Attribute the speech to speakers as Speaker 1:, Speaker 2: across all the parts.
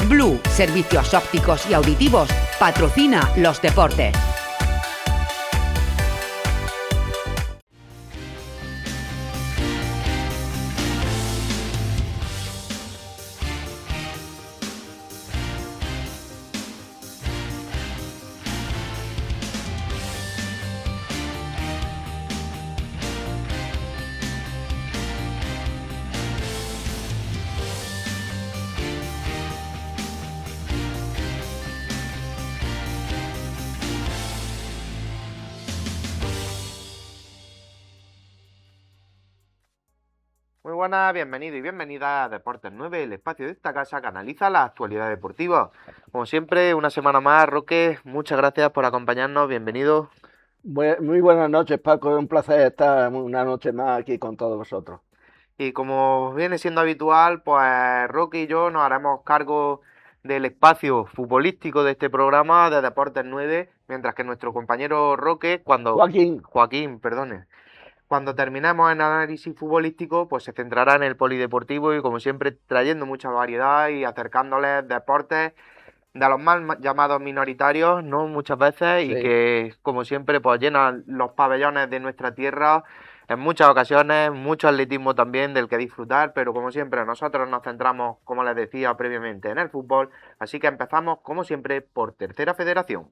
Speaker 1: Blue, servicios ópticos y auditivos, patrocina los deportes.
Speaker 2: Muy buenas, bienvenido y bienvenida a Deportes 9, el espacio de esta casa que analiza la actualidad deportiva. Como siempre, una semana más, Roque, muchas gracias por acompañarnos, bienvenido.
Speaker 3: Muy buenas noches, Paco, es un placer estar una noche más aquí con todos vosotros.
Speaker 2: Y como viene siendo habitual, pues Roque y yo nos haremos cargo del espacio futbolístico de este programa de Deportes 9, mientras que nuestro compañero Roque, Joaquín, perdone. Cuando terminemos el análisis futbolístico, pues se centrará en el polideportivo y como siempre trayendo mucha variedad y acercándoles deportes de los mal llamados minoritarios, ¿no? Muchas veces,
Speaker 3: Sí.
Speaker 2: Y que como siempre pues llenan los pabellones de nuestra tierra en muchas ocasiones, mucho atletismo también del que disfrutar, pero como siempre nosotros nos centramos, como les decía previamente, en el fútbol, así que empezamos como siempre por Tercera Federación.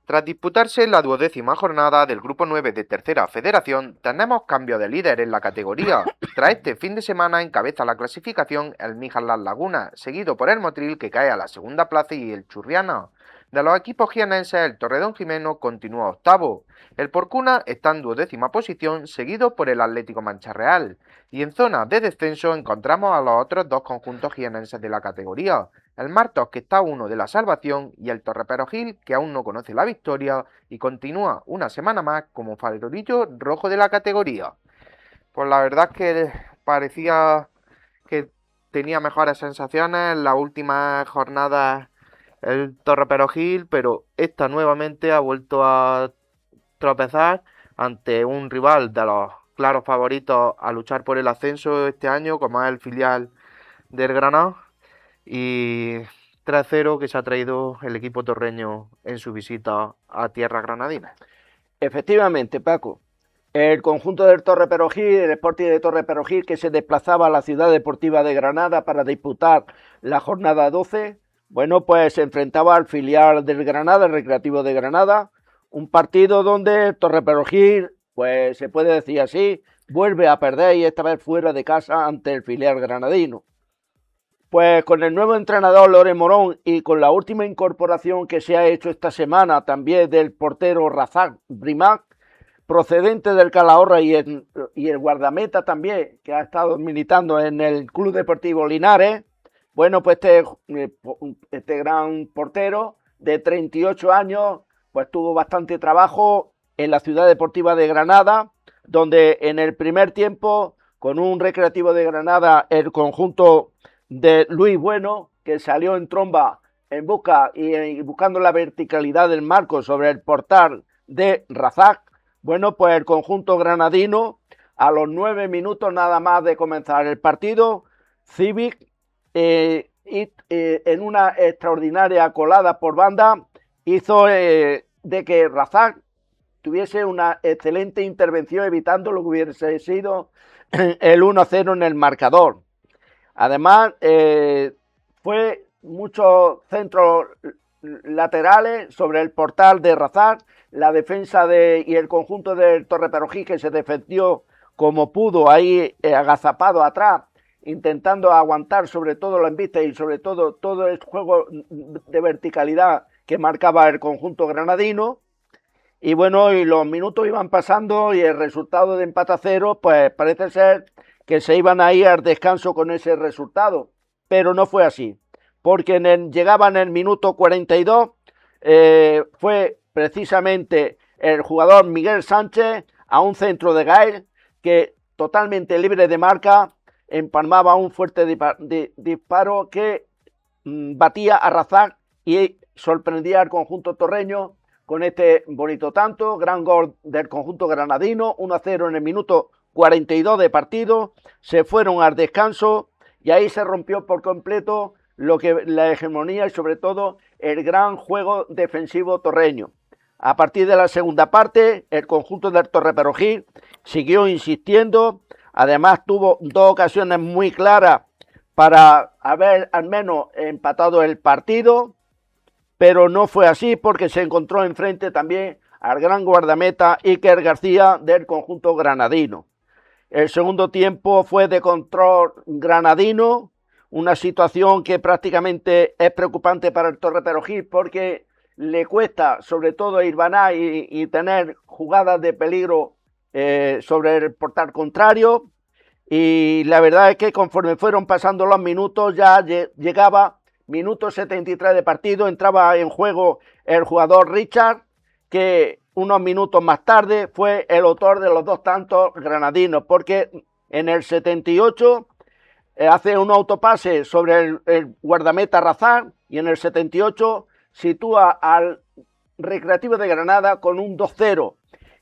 Speaker 2: Tras disputarse la 12ª jornada del Grupo 9 de Tercera Federación, tenemos cambio de líder en la categoría. Tras este fin de semana encabeza la clasificación el Mijas Las Lagunas, seguido por el Motril que cae a la segunda plaza y el Churriana. De los equipos jienenses, el Torredón Jimeno continúa octavo. El Porcuna está en 12ª posición, seguido por el Atlético Mancha Real. Y en zona de descenso encontramos a los otros dos conjuntos jienenses de la categoría. El Martos, que está a uno de la salvación, y el Torreperogil, que aún no conoce la victoria y continúa una semana más como favorito rojo de la categoría. Pues la verdad es que parecía que tenía mejores sensaciones en las últimas jornadas el Torreperogil, pero esta nuevamente ha vuelto a tropezar ante un rival de los claros favoritos a luchar por el ascenso este año, como es el filial del Granada. Y 3-0 que se ha traído el equipo torreño en su visita a tierra granadina.
Speaker 3: Efectivamente, Paco. El conjunto del Torreperogil, el Sporting de Torreperogil, que se desplazaba a la ciudad deportiva de Granada para disputar la jornada 12, bueno, pues se enfrentaba al filial del Granada, el Recreativo de Granada, un partido donde el Torreperogil, pues se puede decir así, vuelve a perder y esta vez fuera de casa ante el filial granadino. Pues con el nuevo entrenador Loren Morón y con la última incorporación que se ha hecho esta semana también del portero Razak Brimac, procedente del Calahorra y el guardameta también, que ha estado militando en el Club Deportivo Linares, bueno, pues este gran portero de 38 años, pues tuvo bastante trabajo en la ciudad deportiva de Granada, donde en el primer tiempo, con un Recreativo de Granada, el conjunto de Luis Bueno, que salió en tromba en busca y buscando la verticalidad del marco sobre el portal de Razak. Bueno, pues el conjunto granadino, a los 9 minutos nada más de comenzar el partido, Civic, en una extraordinaria colada por banda, hizo de que Razak tuviese una excelente intervención, evitando lo que hubiese sido el 1-0 en el marcador. Además, fue muchos centros laterales sobre el portal de Razak, la defensa y el conjunto del Torreperogil, que se defendió como pudo ahí agazapado atrás, intentando aguantar sobre todo la embiste y sobre todo el juego de verticalidad que marcaba el conjunto granadino. Y bueno, y los minutos iban pasando y el resultado de empate a 0, pues parece ser que se iban a ir al descanso con ese resultado, pero no fue así, porque llegaba en el minuto 42, fue precisamente el jugador Miguel Sánchez a un centro de Gael, que totalmente libre de marca, empalmaba un fuerte disparo que batía a Razak y sorprendía al conjunto torreño con este bonito tanto, gran gol del conjunto granadino, 1-0 en el minuto 42 de partido, se fueron al descanso y ahí se rompió por completo la hegemonía y sobre todo el gran juego defensivo torreño. A partir de la segunda parte, el conjunto del Torre Perogil siguió insistiendo, además tuvo dos ocasiones muy claras para haber al menos empatado el partido, pero no fue así porque se encontró enfrente también al gran guardameta Iker García del conjunto granadino. El segundo tiempo fue de control granadino, una situación que prácticamente es preocupante para el Torre Perogil porque le cuesta sobre todo hilvanar y tener jugadas de peligro sobre el portal contrario, y la verdad es que conforme fueron pasando los minutos ya llegaba minuto 73 de partido, entraba en juego el jugador Richard, que unos minutos más tarde fue el autor de los dos tantos granadinos, porque en el 78 hace un autopase sobre el guardameta Razar y en el 78 sitúa al Recreativo de Granada con un 2-0.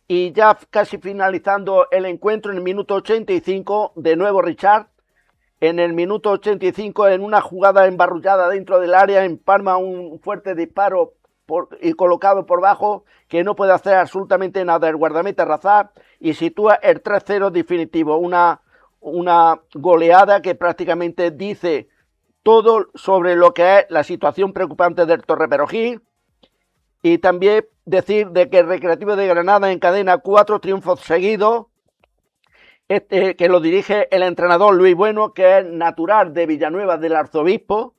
Speaker 3: Y ya casi finalizando el encuentro, en el minuto 85, de nuevo Richard, en el minuto 85, en una jugada embarrullada dentro del área, empalma un fuerte disparo y colocado por bajo, que no puede hacer absolutamente nada el guardameta Razar, y sitúa el 3-0 definitivo, una goleada que prácticamente dice todo sobre lo que es la situación preocupante del Torre Perogil. Y también decir de que el Recreativo de Granada encadena 4 triunfos seguidos, que lo dirige el entrenador Luis Bueno, que es natural de Villanueva del Arzobispo,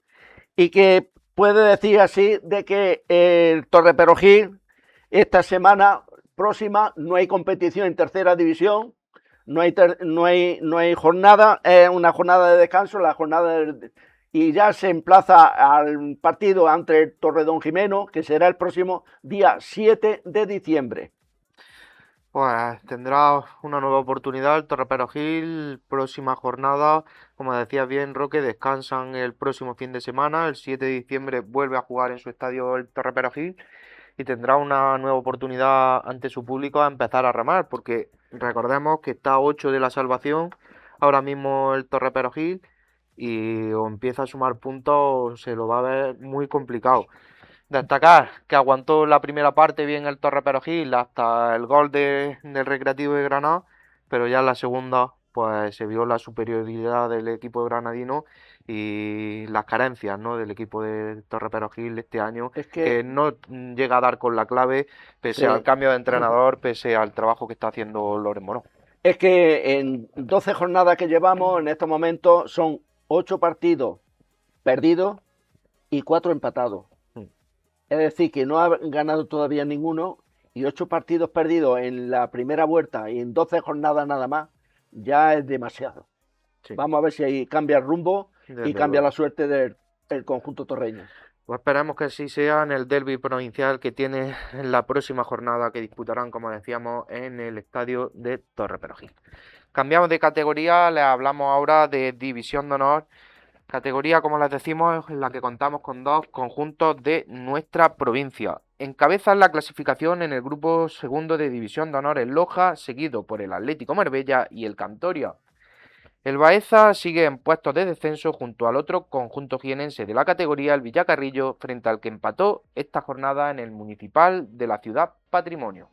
Speaker 3: y que puede decir así de que el Torre Perogil esta semana próxima no hay competición en tercera división, no hay jornada, es una jornada de descanso, y ya se emplaza al partido ante el Torredón Jimeno, que será el próximo día 7 de diciembre.
Speaker 2: Pues tendrá una nueva oportunidad el Torre Perogil, próxima jornada, como decías bien, Roque, descansan el próximo fin de semana, el 7 de diciembre vuelve a jugar en su estadio el Torre Perogil y tendrá una nueva oportunidad ante su público a empezar a remar, porque recordemos que está a 8 de la salvación ahora mismo el Torre Perogil, y o empieza a sumar puntos o se lo va a ver muy complicado. Destacar que aguantó la primera parte bien el Torre Perogil hasta el gol del Recreativo de Granada, pero ya en la segunda pues se vio la superioridad del equipo granadino y las carencias, ¿no?, del equipo de Torre Perogil este año,
Speaker 3: Es
Speaker 2: que
Speaker 3: que
Speaker 2: no llega a dar con la clave pese
Speaker 3: sí,
Speaker 2: al cambio de entrenador, pese al trabajo que está haciendo Loren Morón.
Speaker 3: es que en 12 jornadas que llevamos en estos momentos son 8 partidos perdidos y 4 empatados. Es decir, que no ha ganado todavía ninguno, y 8 partidos perdidos en la primera vuelta y en 12 jornadas nada más, ya es demasiado.
Speaker 2: Sí,
Speaker 3: Vamos a ver si ahí cambia el rumbo y
Speaker 2: desde
Speaker 3: cambia
Speaker 2: luego.
Speaker 3: la suerte del conjunto torreño.
Speaker 2: Pues esperemos que así sea en el derbi provincial que tiene en la próxima jornada, que disputarán, como decíamos, en el estadio de Torre Perogil. Cambiamos de categoría, le hablamos ahora de División de Honor, categoría, como les decimos, en la que contamos con dos conjuntos de nuestra provincia. Encabezan la clasificación en el grupo segundo de División de Honor el Loja, seguido por el Atlético Marbella y el Cantoria. El Baeza sigue en puestos de descenso junto al otro conjunto jienense de la categoría, el Villacarrillo, frente al que empató esta jornada en el Municipal de la Ciudad Patrimonio.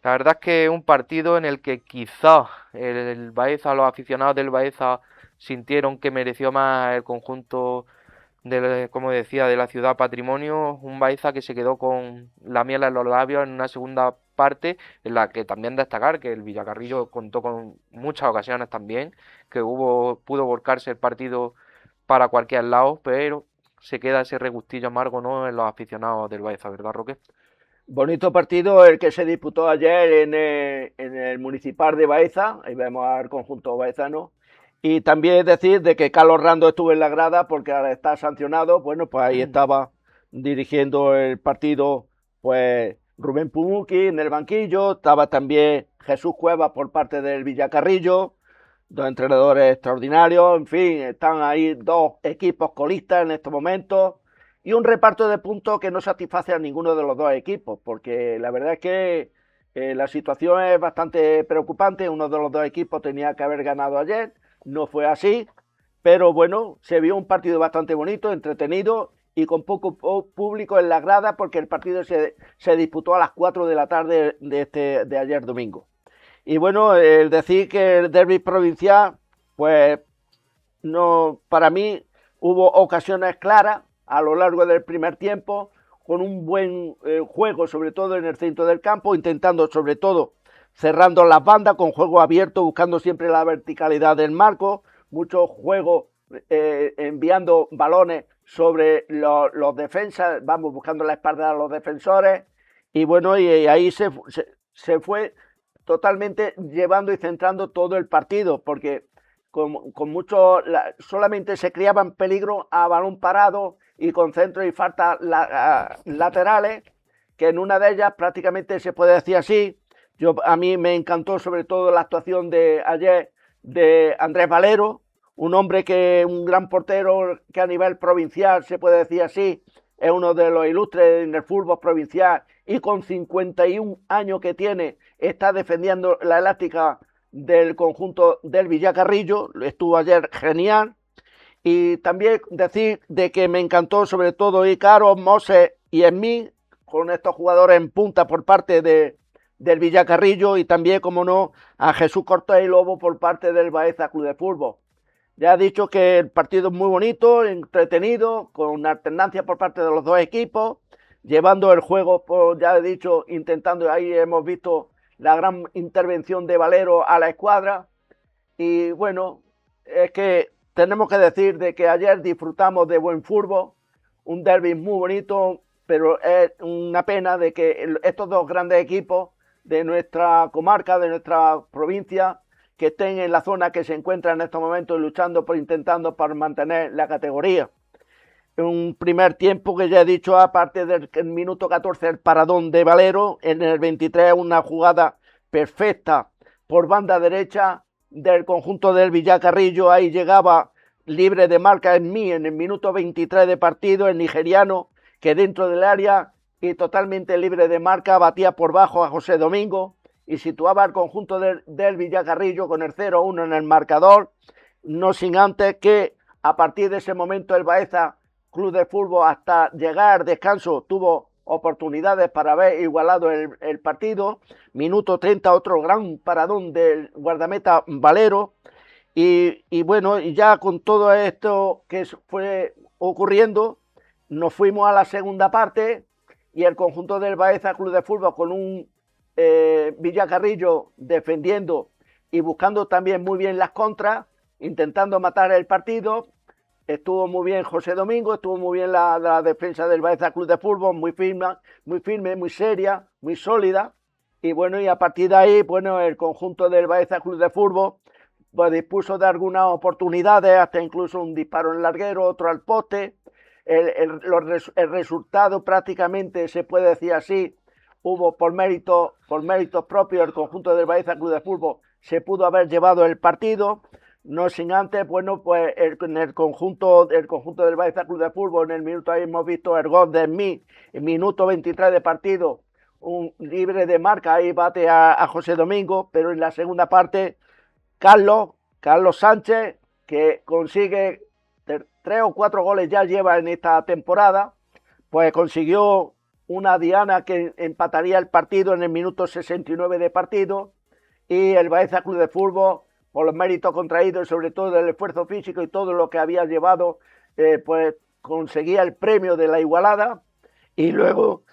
Speaker 2: La verdad es que un partido en el que quizá el Baeza, los aficionados del Baeza, sintieron que mereció más el conjunto como decía, de la Ciudad Patrimonio, un Baeza que se quedó con la miel en los labios en una segunda parte, en la que también destacar que el Villacarrillo contó con muchas ocasiones también, que pudo volcarse el partido para cualquier lado, pero se queda ese regustillo amargo, ¿no?, en los aficionados del Baeza, ¿verdad, Roque?
Speaker 3: Bonito partido el que se disputó ayer en el Municipal de Baeza, ahí vemos al conjunto baezano. Y también decir de que Carlos Rando estuvo en la grada porque al estar sancionado, bueno, pues ahí estaba dirigiendo el partido, pues Rubén Pumuki en el banquillo, estaba también Jesús Cuevas por parte del Villacarrillo, dos entrenadores extraordinarios, en fin, están ahí dos equipos colistas en estos momentos y un reparto de puntos que no satisface a ninguno de los dos equipos, porque la verdad es que la situación es bastante preocupante. Uno de los dos equipos tenía que haber ganado ayer, no fue así, pero bueno, se vio un partido bastante bonito, entretenido y con poco público en la grada, porque el partido se disputó a las 4 de la tarde de ayer domingo. Y bueno, el decir que el derbi provincial, pues no, para mí hubo ocasiones claras a lo largo del primer tiempo, con un buen juego, sobre todo en el centro del campo, intentando sobre todo cerrando las bandas con juego abierto, buscando siempre la verticalidad del marco, mucho juego enviando balones sobre los defensas, vamos buscando la espalda de los defensores, y bueno, y ahí se fue totalmente llevando y centrando todo el partido, porque con mucho, solamente se creaban peligro a balón parado y con centros y faltas laterales, que en una de ellas prácticamente se puede decir así. A mí me encantó sobre todo la actuación de ayer de Andrés Valero, un hombre un gran portero que a nivel provincial, se puede decir así, es uno de los ilustres en el fútbol provincial, y con 51 años que tiene, está defendiendo la elástica del conjunto del Villacarrillo, estuvo ayer genial. Y también decir de que me encantó sobre todo Ícaro, Moses y Esmí, con estos jugadores en punta por parte del Villacarrillo, y también, como no, a Jesús Cortés y Lobo por parte del Baeza Club de Fútbol. Ya he dicho que el partido es muy bonito, entretenido, con alternancia por parte de los dos equipos, llevando el juego, pues ya he dicho, intentando, ahí hemos visto la gran intervención de Valero a la escuadra. Y bueno, es que tenemos que decir de que ayer disfrutamos de buen fútbol, un derbi muy bonito, pero es una pena de que estos dos grandes equipos de nuestra comarca, de nuestra provincia, que estén en la zona que se encuentra en estos momentos luchando intentando por mantener la categoría. Un primer tiempo que ya he dicho, aparte del minuto 14 el paradón de Valero, en el 23 una jugada perfecta por banda derecha del conjunto del Villacarrillo, ahí llegaba libre de marca en el minuto 23 de partido, el nigeriano, que dentro del área y totalmente libre de marca batía por bajo a José Domingo y situaba al conjunto del Villacarrillo con el 0-1 en el marcador, no sin antes que a partir de ese momento el Baeza Club de Fútbol, hasta llegar al descanso, tuvo oportunidades para haber igualado el partido. Minuto 30, otro gran paradón del guardameta Valero. Y bueno, y ya con todo esto que fue ocurriendo, nos fuimos a la segunda parte y el conjunto del Baeza Club de Fútbol, con un Villacarrillo defendiendo y buscando también muy bien las contras, intentando matar el partido. Estuvo muy bien José Domingo, estuvo muy bien la defensa del Baeza Club de Fútbol, muy firme, muy seria, muy sólida. Y bueno, y a partir de ahí, bueno, el conjunto del Baeza Club de Fútbol pues dispuso de algunas oportunidades, hasta incluso un disparo en larguero, otro al poste. El resultado prácticamente se puede decir así, hubo por méritos propios, el conjunto del Baeza Club de Fútbol se pudo haber llevado el partido. No sin antes, bueno, pues en el conjunto del Baeza Club de Fútbol, en el minuto ahí hemos visto el gol de Esmí, en minuto 23 de partido, un libre de marca, ahí bate a José Domingo, pero en la segunda parte, Carlos Sánchez, que consigue 3 o 4 goles ya lleva en esta temporada, pues consiguió una diana que empataría el partido en el minuto 69 de partido, y el Baeza Club de Fútbol, por los méritos contraídos y sobre todo el esfuerzo físico y todo lo que había llevado, pues conseguía el premio de la igualada. Y luego,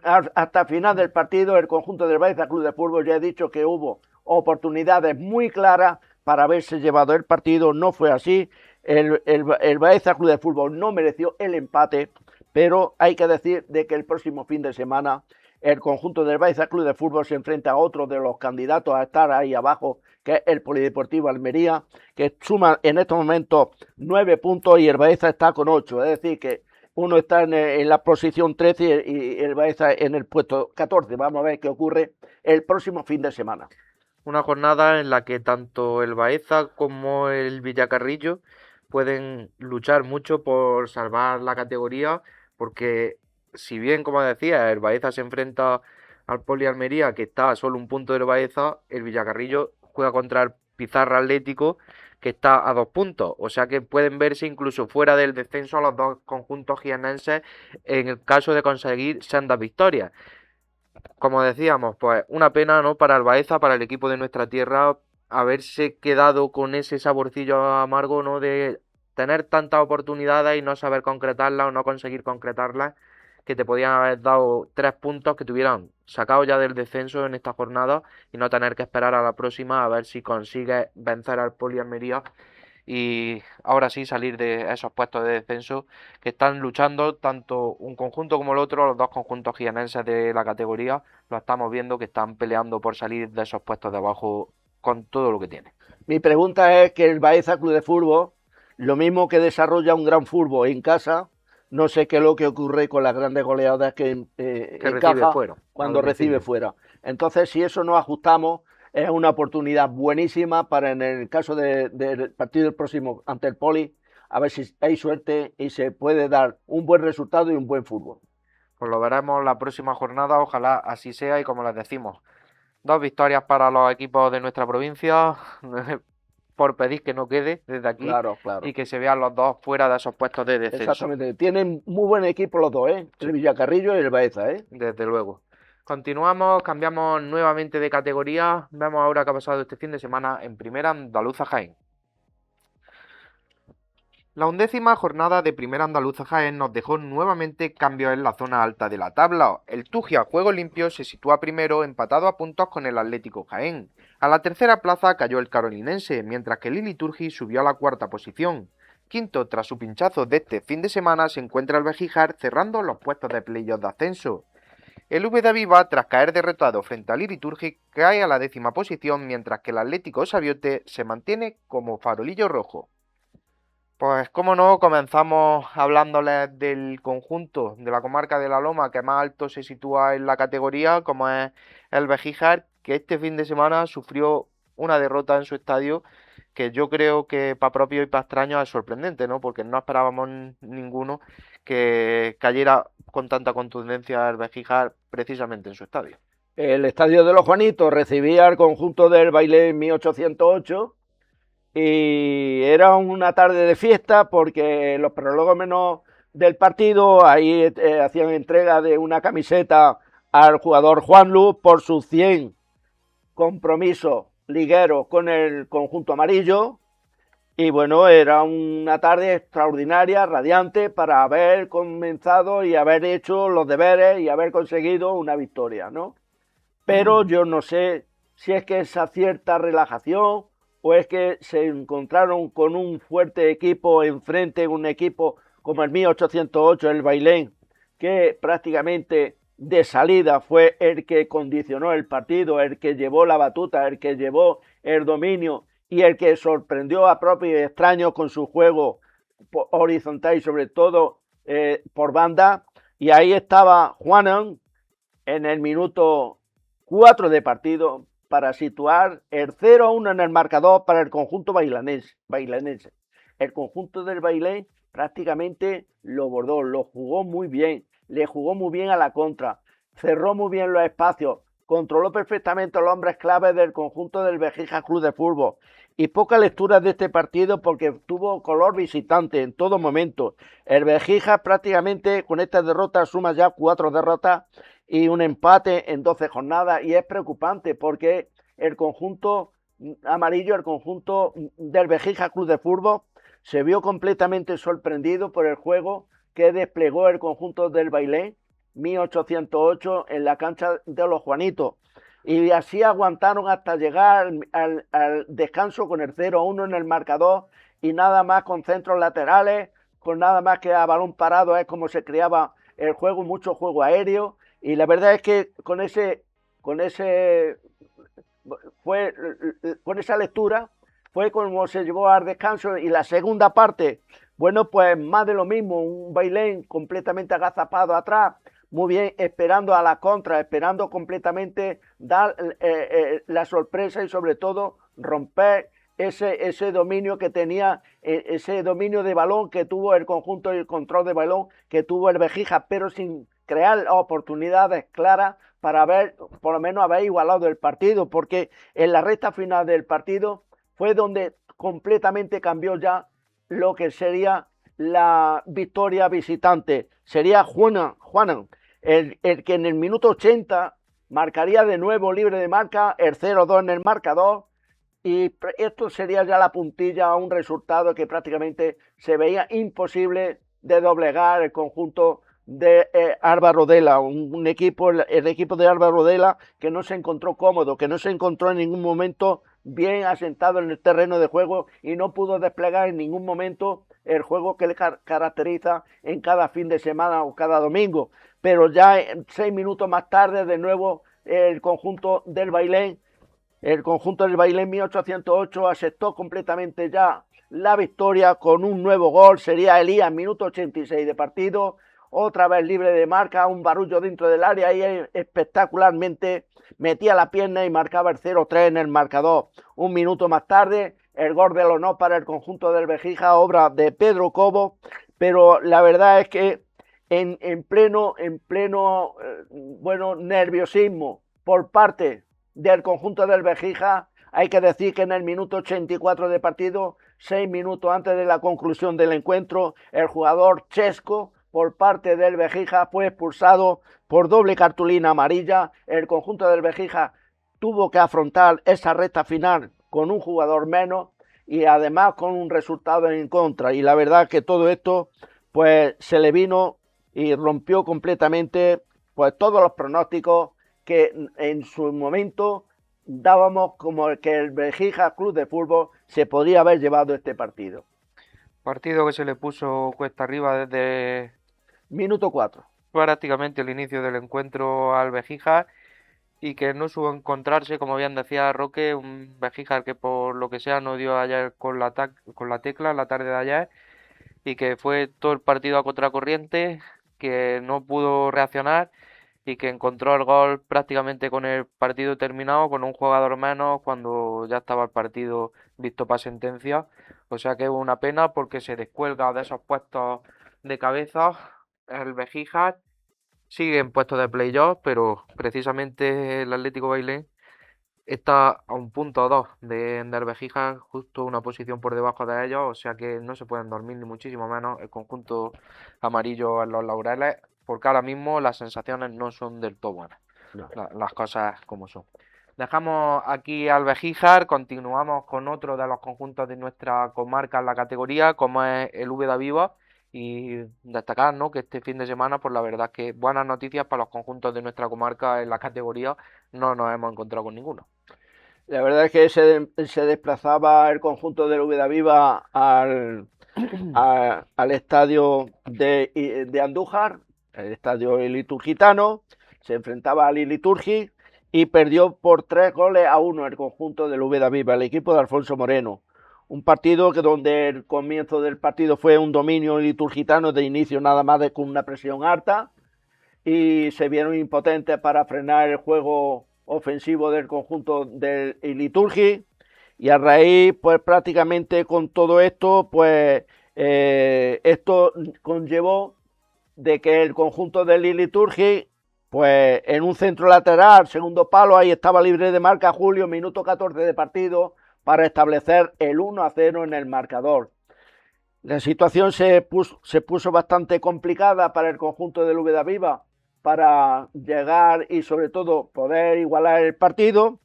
Speaker 3: hasta el final del partido, el conjunto del Baeza Club de Fútbol, ya he dicho que hubo oportunidades muy claras para haberse llevado el partido, no fue así. El Baeza Club de Fútbol no mereció el empate, pero hay que decir de que el próximo fin de semana el conjunto del Baeza Club de Fútbol se enfrenta a otro de los candidatos a estar ahí abajo, que es el Polideportivo Almería, que suma en estos momentos 9 puntos y el Baeza está con 8, es decir que uno está en la posición 13 y el Baeza en el puesto 14. Vamos a ver qué ocurre el próximo fin de semana.
Speaker 2: Una jornada en la que tanto el Baeza como el Villacarrillo pueden luchar mucho por salvar la categoría, porque si bien, como decía, el Baeza se enfrenta al Poli Almería, que está a solo un punto del Baeza, el Villacarrillo juega contra el Pizarra Atlético, que está a 2 puntos, o sea que pueden verse incluso fuera del descenso a los dos conjuntos jiennenses en el caso de conseguir sendas victorias. Como decíamos, pues una pena, ¿no?, para el Baeza, para el equipo de nuestra tierra, haberse quedado con ese saborcillo amargo, ¿no?, de tener tantas oportunidades y no saber concretarlas o no conseguir concretarlas, que te podían haber dado 3 puntos que te hubieran sacado ya del descenso en esta jornada y no tener que esperar a la próxima a ver si consigues vencer al Poli Almería y ahora sí salir de esos puestos de descenso que están luchando tanto un conjunto como el otro, los dos conjuntos jiennenses de la categoría, lo estamos viendo que están peleando por salir de esos puestos de abajo con todo lo que tiene.
Speaker 3: Mi pregunta es que el Baeza Club de Fútbol, lo mismo que desarrolla un gran fútbol en casa, no sé qué es lo que ocurre con las grandes goleadas que encaja
Speaker 2: fuera,
Speaker 3: cuando recibe fuera. Entonces, si eso nos ajustamos, es una oportunidad buenísima para, en el caso del partido del próximo ante el Poli, a ver si hay suerte y se puede dar un buen resultado y un buen fútbol.
Speaker 2: Pues lo veremos la próxima jornada, ojalá así sea y como les decimos, 2 victorias para los equipos de nuestra provincia, por pedir que no quede desde aquí,
Speaker 3: claro.
Speaker 2: y que se vean los dos fuera de esos puestos de descenso.
Speaker 3: Exactamente, tienen muy buen equipo los dos, el Villacarrillo y el Baeza,
Speaker 2: Desde luego. Continuamos, cambiamos nuevamente de categoría, vemos ahora qué ha pasado este fin de semana en Primera Andaluza Jaén. La 11ª jornada de Primera Andaluza Jaén nos dejó nuevamente cambios en la zona alta de la tabla. El Tugia Juego Limpio se sitúa primero, empatado a puntos con el Atlético Jaén. A la tercera plaza cayó el Carolinense, mientras que el Iliturgi subió a la 4ª posición. Quinto, tras su pinchazo de este fin de semana, se encuentra el Bejijar cerrando los puestos de playoff de ascenso. El V de Aviva, tras caer derrotado frente al Iliturgi, cae a la 10ª posición, mientras que el Atlético Sabiote se mantiene como farolillo rojo. Pues como no, comenzamos hablándoles del conjunto de la comarca de La Loma que más alto se sitúa en la categoría, como es el Bejijar, que este fin de semana sufrió una derrota en su estadio que yo creo que para propio y para extraños es sorprendente, ¿no? Porque no esperábamos ninguno que cayera con tanta contundencia el Bejijar precisamente en su estadio.
Speaker 3: El estadio de los Juanitos recibía al conjunto del Bailén 1808 y era una tarde de fiesta porque los prolómenos del partido ahí hacían entrega de una camiseta al jugador Juan Luz por sus 100 compromisos ligueros con el conjunto amarillo. Y bueno, era una tarde extraordinaria, radiante, para haber comenzado y haber hecho los deberes y haber conseguido una victoria, ¿no? Pero yo no sé si es que esa cierta relajación o es que se encontraron con un fuerte equipo enfrente, un equipo como el 1808, el Bailén, que prácticamente de salida fue el que condicionó el partido, el que llevó la batuta, el que llevó el dominio y el que sorprendió a propios y extraños con su juego horizontal y sobre todo por banda. Y ahí estaba Juanan en el minuto 4 de partido para situar el 0-1 en el marcador para el conjunto bailanense. El conjunto del Bailén prácticamente lo bordó, lo jugó muy bien, le jugó muy bien a la contra, cerró muy bien los espacios, controló perfectamente a los hombres claves del conjunto del Bejijar Club de Fútbol. Y poca lectura de este partido porque tuvo color visitante en todo momento. El Bejijar prácticamente con esta derrota suma ya 4 derrotas y un empate en 12 jornadas, y es preocupante porque el conjunto amarillo, el conjunto del Bejijar Club de Fútbol, se vio completamente sorprendido por el juego que desplegó el conjunto del Bailén 1808 en la cancha de los Juanitos, y así aguantaron hasta llegar al descanso con el 0-1 en el marcador y nada más con centros laterales, con nada más que a balón parado es como se creaba el juego, mucho juego aéreo. Y la verdad es que con esa lectura fue como se llevó al descanso. Y la segunda parte, bueno, pues más de lo mismo, un Bailén completamente agazapado atrás, muy bien, esperando a la contra, esperando completamente dar la sorpresa y sobre todo romper ese dominio que tenía, ese dominio de balón que tuvo el conjunto y el control de balón que tuvo el Bejijar, pero sin crear oportunidades claras para haber, por lo menos haber igualado el partido, porque en la recta final del partido fue donde completamente cambió ya lo que sería la victoria visitante. Sería Juanan el que en el minuto 80 marcaría de nuevo libre de marca, el 0-2 en el marcador, y esto sería ya la puntilla a un resultado que prácticamente se veía imposible de doblegar el conjunto de Alba Rodela, un equipo, el equipo de Alba Rodela, que no se encontró cómodo, que no se encontró en ningún momento bien asentado en el terreno de juego y no pudo desplegar en ningún momento el juego que le caracteriza en cada fin de semana o cada domingo. Pero ya 6 minutos más tarde, de nuevo, el conjunto del Bailén 1808 aceptó completamente ya la victoria con un nuevo gol. Sería Elías, minuto 86 de partido, otra vez libre de marca, un barullo dentro del área y espectacularmente metía la pierna y marcaba el 0-3 en el marcador. Un minuto más tarde, el gol del honor para el conjunto del Béjica, obra de Pedro Cobo, pero la verdad es que en pleno nerviosismo por parte del conjunto del Béjica, hay que decir que en el minuto 84 de partido, 6 minutos antes de la conclusión del encuentro, el jugador Chesco, por parte del Béjica, fue expulsado por doble cartulina amarilla. El conjunto del Béjica tuvo que afrontar esa recta final con un jugador menos y además con un resultado en contra. Y la verdad que todo esto pues se le vino y rompió completamente pues todos los pronósticos que en su momento dábamos como que el Béjica Club de Fútbol se podría haber llevado este partido.
Speaker 2: Partido que se le puso cuesta arriba desde
Speaker 3: minuto 4.
Speaker 2: Prácticamente el inicio del encuentro al Béjica y que no supo encontrarse, como bien decía Roque, un Béjica que por lo que sea no dio ayer con la tecla la tarde de ayer y que fue todo el partido a contracorriente, que no pudo reaccionar y que encontró el gol prácticamente con el partido terminado, con un jugador menos, cuando ya estaba el partido visto para sentencia. O sea que es una pena porque se descuelga de esos puestos de cabeza el Béjica. Sigue en puestos de playoff, pero precisamente el Atlético Bailén está a un punto o dos del Béjica, justo una posición por debajo de ellos, o sea que no se pueden dormir ni muchísimo menos el conjunto amarillo en los laureles, porque ahora mismo las sensaciones no son del todo buenas,
Speaker 3: No.
Speaker 2: las cosas como son. Dejamos aquí al Béjica, continuamos con otro de los conjuntos de nuestra comarca en la categoría, como es el Úbeda Viva, y destacar, ¿no?, que este fin de semana, pues la verdad es que buenas noticias para los conjuntos de nuestra comarca en la categoría, no nos hemos encontrado con ninguno.
Speaker 3: La verdad es que se desplazaba el conjunto del Úbeda Viva al estadio de Andújar, el estadio iliturgitano, se enfrentaba al Iliturgi y perdió por 3-1 el conjunto del Úbeda Viva, el equipo de Alfonso Moreno. Un partido que donde el comienzo del partido fue un dominio liturgitano de inicio nada más con una presión alta y se vieron impotentes para frenar el juego ofensivo del conjunto del Iliturgi y a raíz pues prácticamente con todo esto pues esto conllevó de que el conjunto del Iliturgi pues en un centro lateral, segundo palo, ahí estaba libre de marca Julio, minuto 14 de partido, para establecer el 1-0 en el marcador. La situación se puso bastante complicada para el conjunto del Úbeda Viva para llegar y sobre todo poder igualar el partido.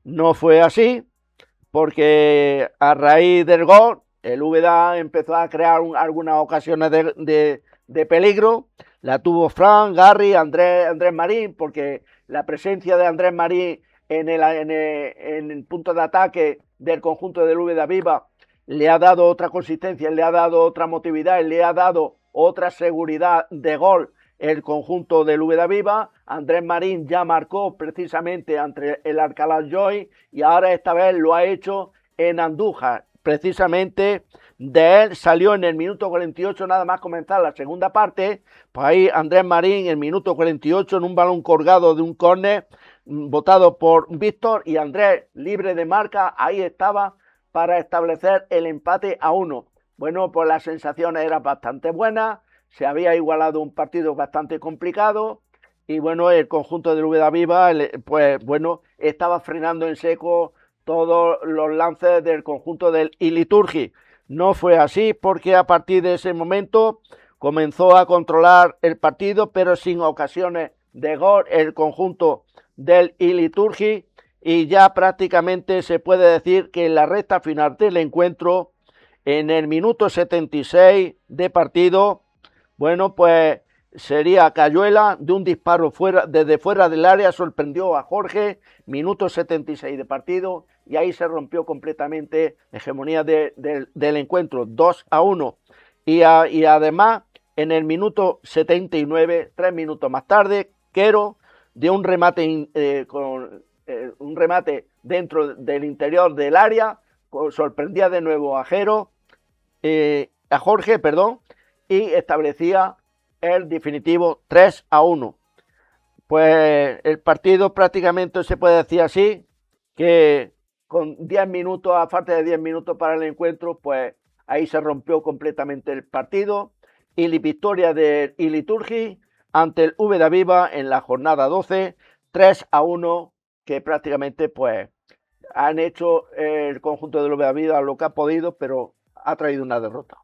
Speaker 3: No fue así, porque a raíz del gol el Úbeda empezó a crear algunas ocasiones de peligro. La tuvo Fran, Garry, Andrés Marín, porque la presencia de Andrés Marín en el punto de ataque del conjunto del Úbeda Viva le ha dado otra consistencia, le ha dado otra motividad, le ha dado otra seguridad de gol el conjunto del Úbeda Viva. Andrés Marín ya marcó precisamente ante el Alcalá Joy y ahora esta vez lo ha hecho en Andújar. Precisamente de él salió en el minuto 48 nada más comenzar la segunda parte, pues ahí Andrés Marín en el minuto 48 en un balón colgado de un córner votado por Víctor y Andrés libre de marca, ahí estaba para establecer el empate a 1. Bueno, pues las sensaciones eran bastante buenas, se había igualado un partido bastante complicado y bueno, el conjunto de Úbeda Viva pues bueno, estaba frenando en seco todos los lances del conjunto del Iliturgi. No fue así, porque a partir de ese momento comenzó a controlar el partido, pero sin ocasiones de gol, el conjunto del Iliturgi, y ya prácticamente se puede decir que en la recta final del encuentro, en el minuto 76 de partido, bueno, pues sería Cayuela, de un disparo desde fuera del área, sorprendió a Jorge, minuto 76 de partido, y ahí se rompió completamente la hegemonía del encuentro, 2-1. Y además, en el minuto 79, 3 minutos más tarde, Quero de un remate un remate dentro del interior del área, sorprendía de nuevo a Jorge, y establecía el definitivo 3-1. Pues el partido prácticamente se puede decir así, que con 10 minutos, a falta de 10 minutos para el encuentro, pues ahí se rompió completamente el partido, y la victoria del Iliturgi ante el Úbeda Viva en la jornada 12, 3-1, que prácticamente pues han hecho el conjunto del Úbeda Viva lo que ha podido, pero ha traído una derrota.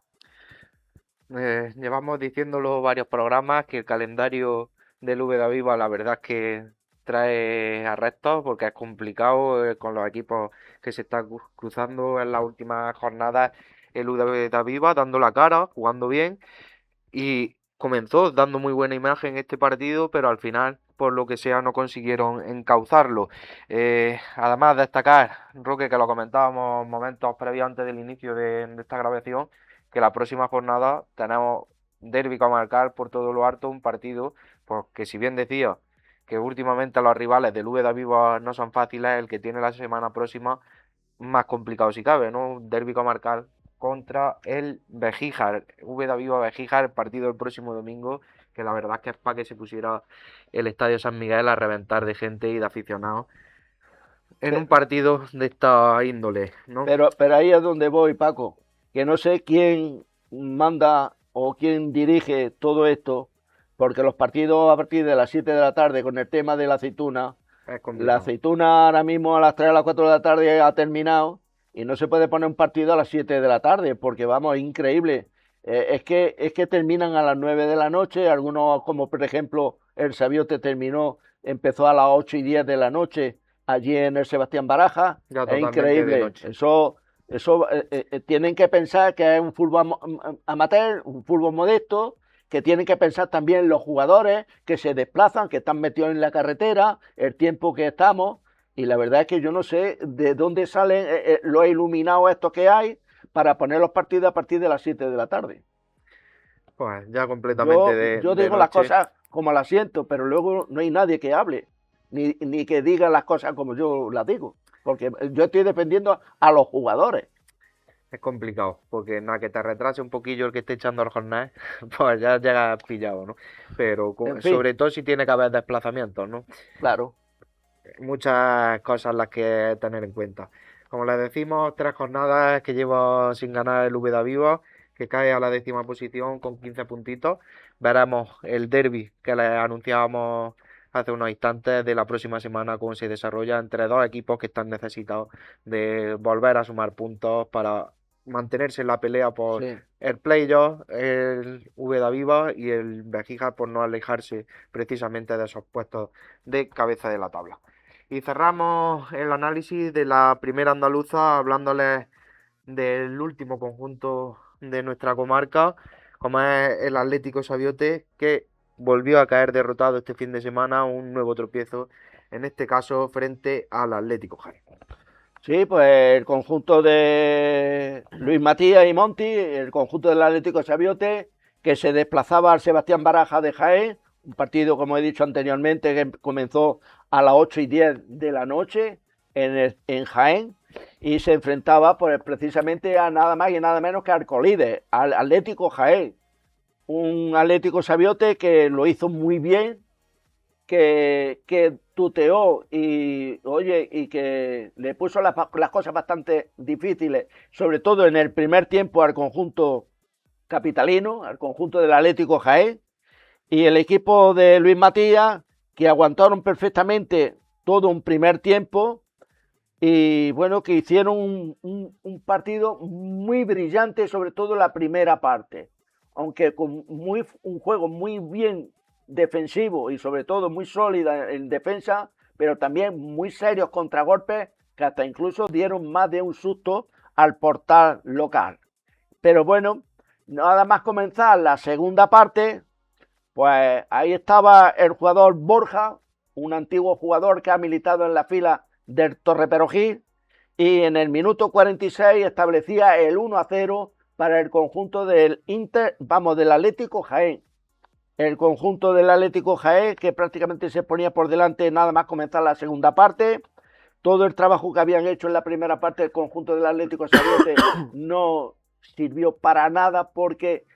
Speaker 2: Llevamos diciéndolo varios programas que el calendario del Úbeda Viva la verdad es que trae arrestos porque es complicado con los equipos que se están cruzando en las últimas jornadas. El Úbeda Viva dando la cara, jugando bien, y comenzó dando muy buena imagen este partido, pero al final, por lo que sea, no consiguieron encauzarlo. Además, destacar, Roque, que lo comentábamos momentos previos antes del inicio de esta grabación, que la próxima jornada tenemos derbi comarcal por todo lo alto, un partido, pues que si bien decía que últimamente los rivales del Úbeda Viva no son fáciles, el que tiene la semana próxima más complicado si cabe, ¿no? Un derbi comarcal contra el Begíjar, Úbeda Viva Begíjar, el partido del próximo domingo, que la verdad es que es para que se pusiera el Estadio San Miguel a reventar de gente y de aficionados en un partido de esta índole, ¿no?
Speaker 3: Pero ahí es donde voy, Paco, que no sé quién manda o quién dirige todo esto, porque los partidos a partir de las 7 de la tarde con el tema de la aceituna, ahora mismo a las 3 a las 4 de la tarde ha terminado, y no se puede poner un partido a las 7 de la tarde, porque vamos, es increíble. Es que terminan a las 9 de la noche, algunos, como por ejemplo el Sabiote empezó a las 8:10 de la noche, allí en el Sebastián Baraja. Es increíble. Eso tienen que pensar que es un fútbol amateur, un fútbol modesto, que tienen que pensar también los jugadores que se desplazan, que están metidos en la carretera, el tiempo que estamos, y la verdad es que yo no sé de dónde salen los iluminados estos que hay para poner los partidos a partir de las 7 de la tarde.
Speaker 2: Pues ya completamente
Speaker 3: yo digo las cosas como las siento, pero luego no hay nadie que hable, ni que diga las cosas como yo las digo, porque yo estoy defendiendo a los jugadores.
Speaker 2: Es complicado, porque nada, que te retrase un poquillo el que esté echando el jornal, pues ya llegas pillado, ¿no? Pero en fin, sobre todo si tiene que haber desplazamientos, ¿no?
Speaker 3: Claro.
Speaker 2: Muchas cosas las que tener en cuenta. Como les decimos, 3 jornadas que lleva sin ganar el Úbeda Viva, que cae a la 10ª posición con 15 puntitos. Veremos el derbi que les anunciábamos hace unos instantes de la próxima semana, cómo se desarrolla entre dos equipos que están necesitados de volver a sumar puntos para mantenerse en la pelea por el playoff, el Úbeda Viva y el Begíjar, por no alejarse precisamente de esos puestos de cabeza de la tabla. Y cerramos el análisis de la primera andaluza hablándoles del último conjunto de nuestra comarca, como es el Atlético Sabiote, que volvió a caer derrotado este fin de semana, un nuevo tropiezo, en este caso frente al Atlético Jaén.
Speaker 3: Sí, pues el conjunto de Luis Matías y Monti, el conjunto del Atlético Sabiote, que se desplazaba al Sebastián Baraja de Jaén, un partido, como he dicho anteriormente, que comenzó a las 8:10 de la noche en Jaén, y se enfrentaba pues, precisamente a nada más y nada menos que al colíder, al Atlético Jaén. Un Atlético Sabiote que lo hizo muy bien, que tuteó y que le puso las cosas bastante difíciles, sobre todo en el primer tiempo al conjunto capitalino, al conjunto del Atlético Jaén, y el equipo de Luis Matías, que aguantaron perfectamente todo un primer tiempo, y bueno, que hicieron un partido muy brillante, sobre todo la primera parte, aunque con un juego muy bien defensivo y sobre todo muy sólida en defensa, pero también muy serios contragolpes que hasta incluso dieron más de un susto al portal local. Pero bueno, nada más comenzar la segunda parte, pues ahí estaba el jugador Borja, un antiguo jugador que ha militado en la fila del Torreperogil, y en el minuto 46 establecía el 1-0 para el conjunto del del Atlético Jaén. El conjunto del Atlético Jaén, que prácticamente se ponía por delante nada más comenzar la segunda parte. Todo el trabajo que habían hecho en la primera parte del conjunto del Atlético Sabiote no sirvió para nada porque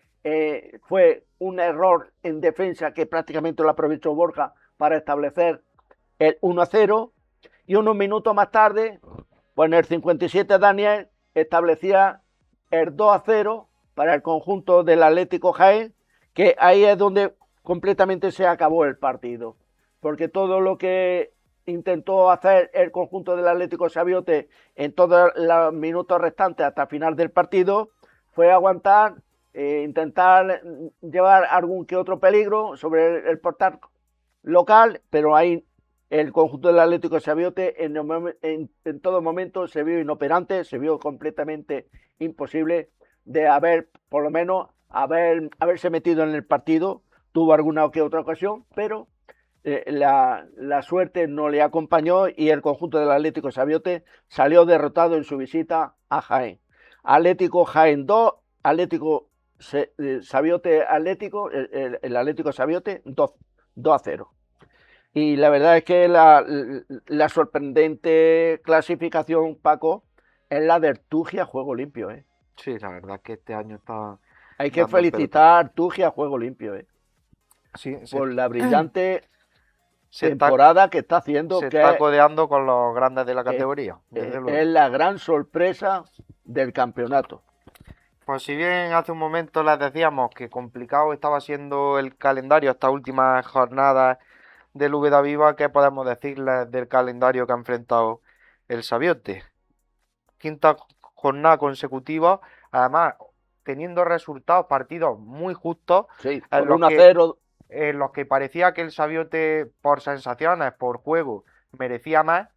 Speaker 3: fue un error en defensa que prácticamente lo aprovechó Borja para establecer el 1-0, y unos minutos más tarde, pues en el 57 Daniel establecía el 2-0 para el conjunto del Atlético Jaén, que ahí es donde completamente se acabó el partido, porque todo lo que intentó hacer el conjunto del Atlético Sabiote en todos los minutos restantes hasta el final del partido fue aguantar, intentar llevar algún que otro peligro sobre el portal local, pero ahí el conjunto del Atlético Sabiote en todo momento se vio inoperante, se vio completamente imposible de haber, por lo menos, haberse metido en el partido. Tuvo alguna que otra ocasión, pero la suerte no le acompañó y el conjunto del Atlético Sabiote salió derrotado en su visita a Jaén. Atlético Jaén 2, Atlético Sabiote Atlético, el Atlético Sabiote 2-0. Y la verdad es que la sorprendente clasificación, Paco, es la de Artugia Juego Limpio.
Speaker 2: Sí, la verdad es que este año está
Speaker 3: Hay que
Speaker 2: dando el
Speaker 3: felicitar a Artugia Juego Limpio
Speaker 2: Sí,
Speaker 3: por la brillante
Speaker 2: se
Speaker 3: temporada que está haciendo,
Speaker 2: se
Speaker 3: que
Speaker 2: está codeando con los grandes de la categoría, desde luego.
Speaker 3: es la gran sorpresa del campeonato.
Speaker 2: Pues si bien hace un momento les decíamos que complicado estaba siendo el calendario esta última jornada del Úbeda Viva, ¿qué podemos decirles del calendario que ha enfrentado el Sabiote? Quinta jornada consecutiva, además teniendo resultados, partidos muy justos,
Speaker 3: Sí,
Speaker 2: en
Speaker 3: con
Speaker 2: los
Speaker 3: 1-0.
Speaker 2: en los que parecía que el Sabiote, por sensaciones, por juego, merecía más.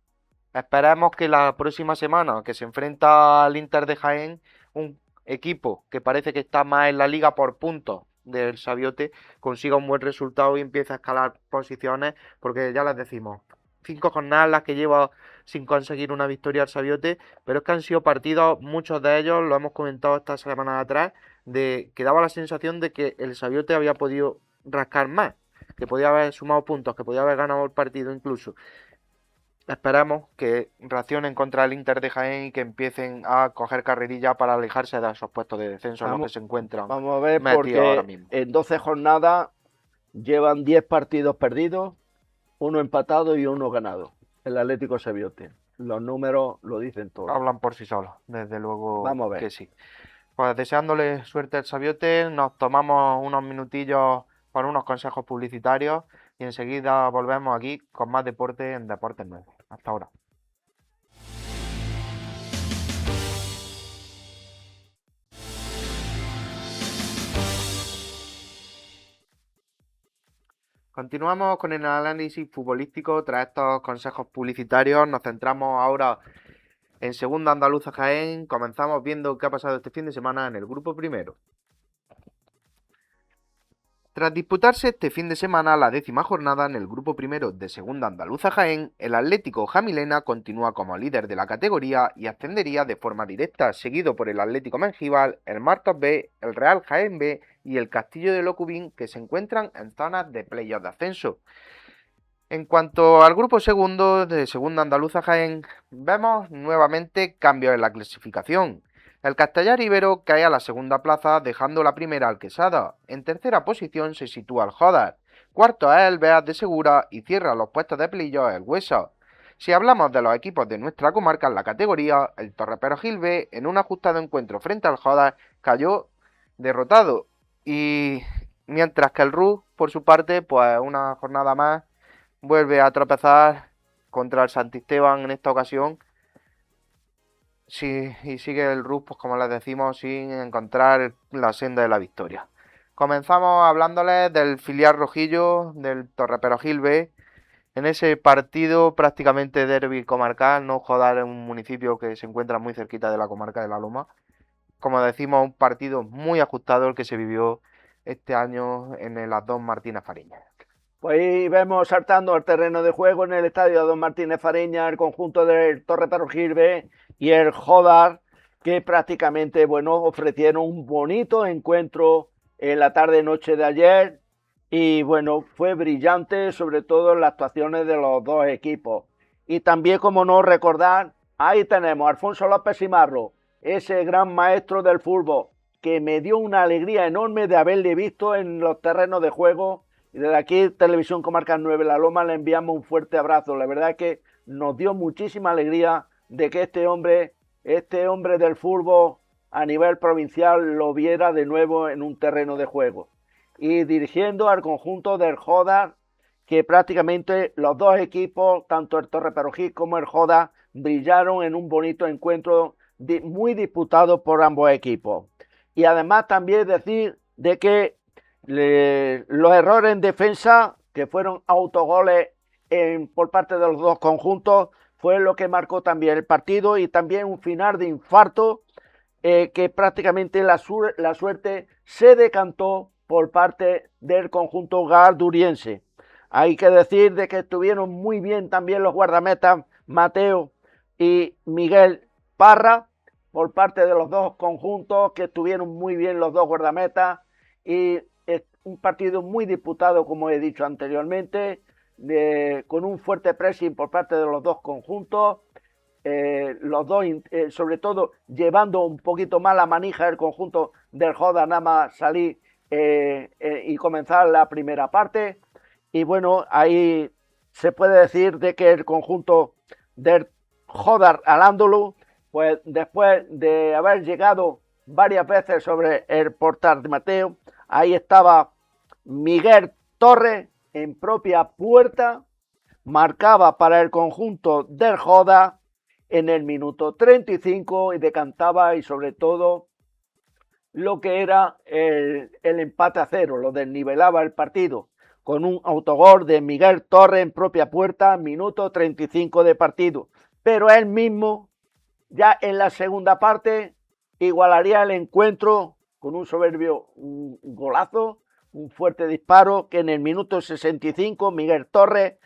Speaker 2: Esperemos que la próxima semana, que se enfrenta al Inter de Jaén, un equipo que parece que está más en la liga por puntos del Sabiote, consiga un buen resultado y empiece a escalar posiciones, porque ya les decimos, 5 jornadas las que lleva sin conseguir una victoria al Sabiote, pero es que han sido partidos, muchos de ellos, lo hemos comentado esta semana atrás, de que daba la sensación de que el Sabiote había podido rascar más, que podía haber sumado puntos, que podía haber ganado el partido incluso. Esperamos que reaccionen contra el Inter de Jaén y que empiecen a coger carrerilla para alejarse de esos puestos de descenso en los que se encuentran
Speaker 3: Vamos a ver,
Speaker 2: metidos ahora
Speaker 3: porque
Speaker 2: mismo.
Speaker 3: en 12 jornadas llevan 10 partidos perdidos, uno empatado y uno ganado. El Atlético Sabiote. Los números lo dicen todo.
Speaker 2: Hablan por sí solos, desde luego.
Speaker 3: Vamos a ver.
Speaker 2: Que sí. Pues deseándole suerte al Sabiote, nos tomamos unos minutillos para unos consejos publicitarios y enseguida volvemos aquí con más deporte en Deportes 9. Hasta ahora. Continuamos con el análisis futbolístico. Tras estos consejos publicitarios, nos centramos ahora en Segunda Andaluza Jaén. Comenzamos viendo qué ha pasado este fin de semana en el grupo primero. Tras disputarse este fin de semana la 10ª jornada en el grupo primero de Segunda Andaluza Jaén, el Atlético Jamilena continúa como líder de la categoría y ascendería de forma directa, seguido por el Atlético Mengíbar, el Martos B, el Real Jaén B y el Castillo de Locubín, que se encuentran en zonas de playoff de ascenso. En cuanto al grupo segundo de Segunda Andaluza Jaén, vemos nuevamente cambios en la clasificación. El Castellar Ibero cae a la segunda plaza, dejando la primera al Quesada. En tercera posición se sitúa el Jodas. Cuarto es el Beas de Segura y cierra los puestos de playoff el Huesa. Si hablamos de los equipos de nuestra comarca en la categoría, el Torreperogil B, en un ajustado encuentro frente al Jodas, cayó derrotado. Y mientras que el RUS, por su parte, pues una jornada más, vuelve a tropezar contra el Santisteban en esta ocasión Sí, y sigue el RUS, pues como les decimos, sin encontrar la senda de la victoria. Comenzamos hablándoles del filial rojillo del Torreperogil B. En ese partido prácticamente derbi comarcal, no Jodar en un municipio que se encuentra muy cerquita de la comarca de La Loma. Como decimos, un partido muy ajustado el que se vivió este año en el Adón Martínez Fariña.
Speaker 3: Pues ahí vemos saltando al terreno de juego en el estadio Don Martínez Fariña, el conjunto del Torre Perugil B y el Jodar, que prácticamente, bueno, ofrecieron un bonito encuentro en la tarde-noche de ayer. Y bueno, fue brillante, sobre todo en las actuaciones de los dos equipos. Y también, como no recordar, ahí tenemos a Alfonso López Simarro, ese gran maestro del fútbol, que me dio una alegría enorme de haberle visto en los terrenos de juego. Y desde aquí, Televisión Comarca 9 La Loma, le enviamos un fuerte abrazo. La verdad es que nos dio muchísima alegría de que este hombre del fútbol a nivel provincial, lo viera de nuevo en un terreno de juego. Y dirigiendo al conjunto del Jodar, que prácticamente los dos equipos, tanto el Torre Perugil como el Jodar, brillaron en un bonito encuentro muy disputado por ambos equipos. Y además también decir de que los errores en defensa, que fueron autogoles por parte de los dos conjuntos, fue lo que marcó también el partido, y también un final de infarto, que prácticamente la suerte se decantó por parte del conjunto garduriense. Hay que decir de que estuvieron muy bien también los guardametas Mateo y Miguel Parra, por parte de los dos conjuntos, que estuvieron muy bien los dos guardametas, y es un partido muy disputado, como he dicho anteriormente, con un fuerte pressing por parte de los dos conjuntos. Los dos, sobre todo llevando un poquito más la manija del conjunto del Jodar, nada más salir y comenzar la primera parte. Y bueno, ahí se puede decir de que el conjunto del Jodar Alándolo, pues después de haber llegado varias veces sobre el portal de Mateo, ahí estaba Miguel Torres en propia puerta, marcaba para el conjunto del Jodar en el minuto 35 y decantaba, y sobre todo lo que era el empate a cero, lo desnivelaba el partido con un autogol de Miguel Torres en propia puerta, minuto 35 de partido. Pero él mismo, ya en la segunda parte, igualaría el encuentro con un soberbio golazo, un fuerte disparo, que en el minuto 65 Miguel Torres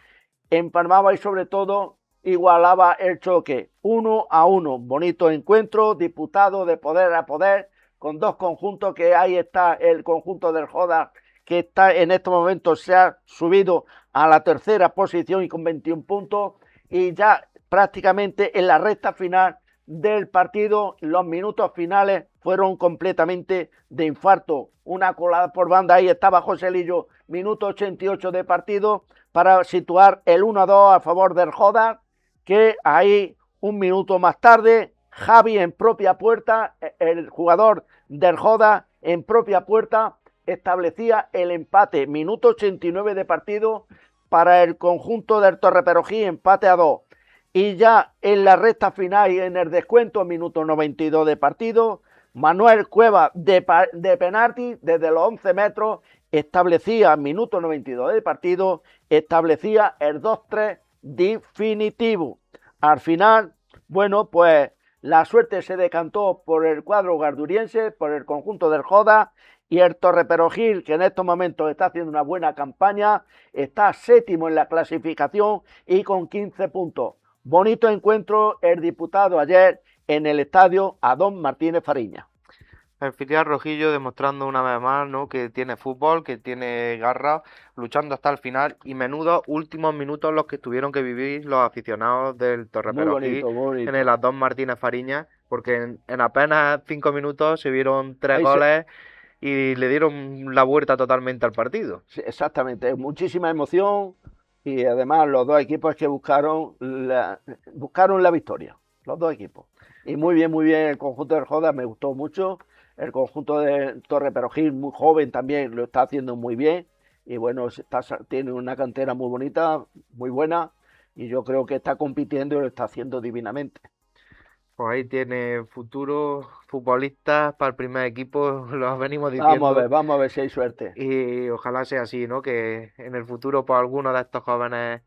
Speaker 3: empalmaba y sobre todo igualaba el choque 1-1. Bonito encuentro disputado de poder a poder, con dos conjuntos, que ahí está el conjunto del Jodar, que está en este momento, se ha subido a la tercera posición y con 21 puntos, y ya prácticamente en la recta final del partido, los minutos finales fueron completamente de infarto. Una colada por banda, ahí estaba José Lillo, minuto 88 de partido, para situar el 1-2 a favor del Jodar, que ahí un minuto más tarde, Javi en propia puerta, el jugador del Jodar en propia puerta, establecía el empate, minuto 89 de partido para el conjunto del Torre Perugil, empate a 2. Y ya en la recta final y en el descuento, minuto 92 de partido, Manuel Cueva de penalti desde los 11 metros establecía, minuto 92 de partido, establecía el 2-3 definitivo. Al final, bueno, pues la suerte se decantó por el cuadro garduriense, por el conjunto del Jodar, y el Torre Perugil, que en estos momentos está haciendo una buena campaña, está séptimo en la clasificación y con 15 puntos. Bonito encuentro el disputado ayer en el estadio Adón Martínez Fariña.
Speaker 2: El filial rojillo demostrando una vez más, ¿no?, que tiene fútbol, que tiene garra, luchando hasta el final, y menudos últimos minutos los que tuvieron que vivir los aficionados del Torre Perugil en el Adón Martínez Fariña, porque en apenas 5 minutos se vieron 3 goles y le dieron la vuelta totalmente al partido.
Speaker 3: Sí, exactamente, muchísima emoción, y además los dos equipos que buscaron la victoria, los dos equipos. Y muy bien el conjunto del Jodar, me gustó mucho. El conjunto de Torre Perugil, muy joven también, lo está haciendo muy bien. Y bueno, tiene una cantera muy bonita, muy buena. Y yo creo que está compitiendo y lo está haciendo divinamente.
Speaker 2: Pues ahí tiene futuros futbolistas para el primer equipo, lo venimos diciendo.
Speaker 3: Vamos a ver si hay suerte.
Speaker 2: Y ojalá sea así, ¿no? Que en el futuro, pues algunos de estos jóvenes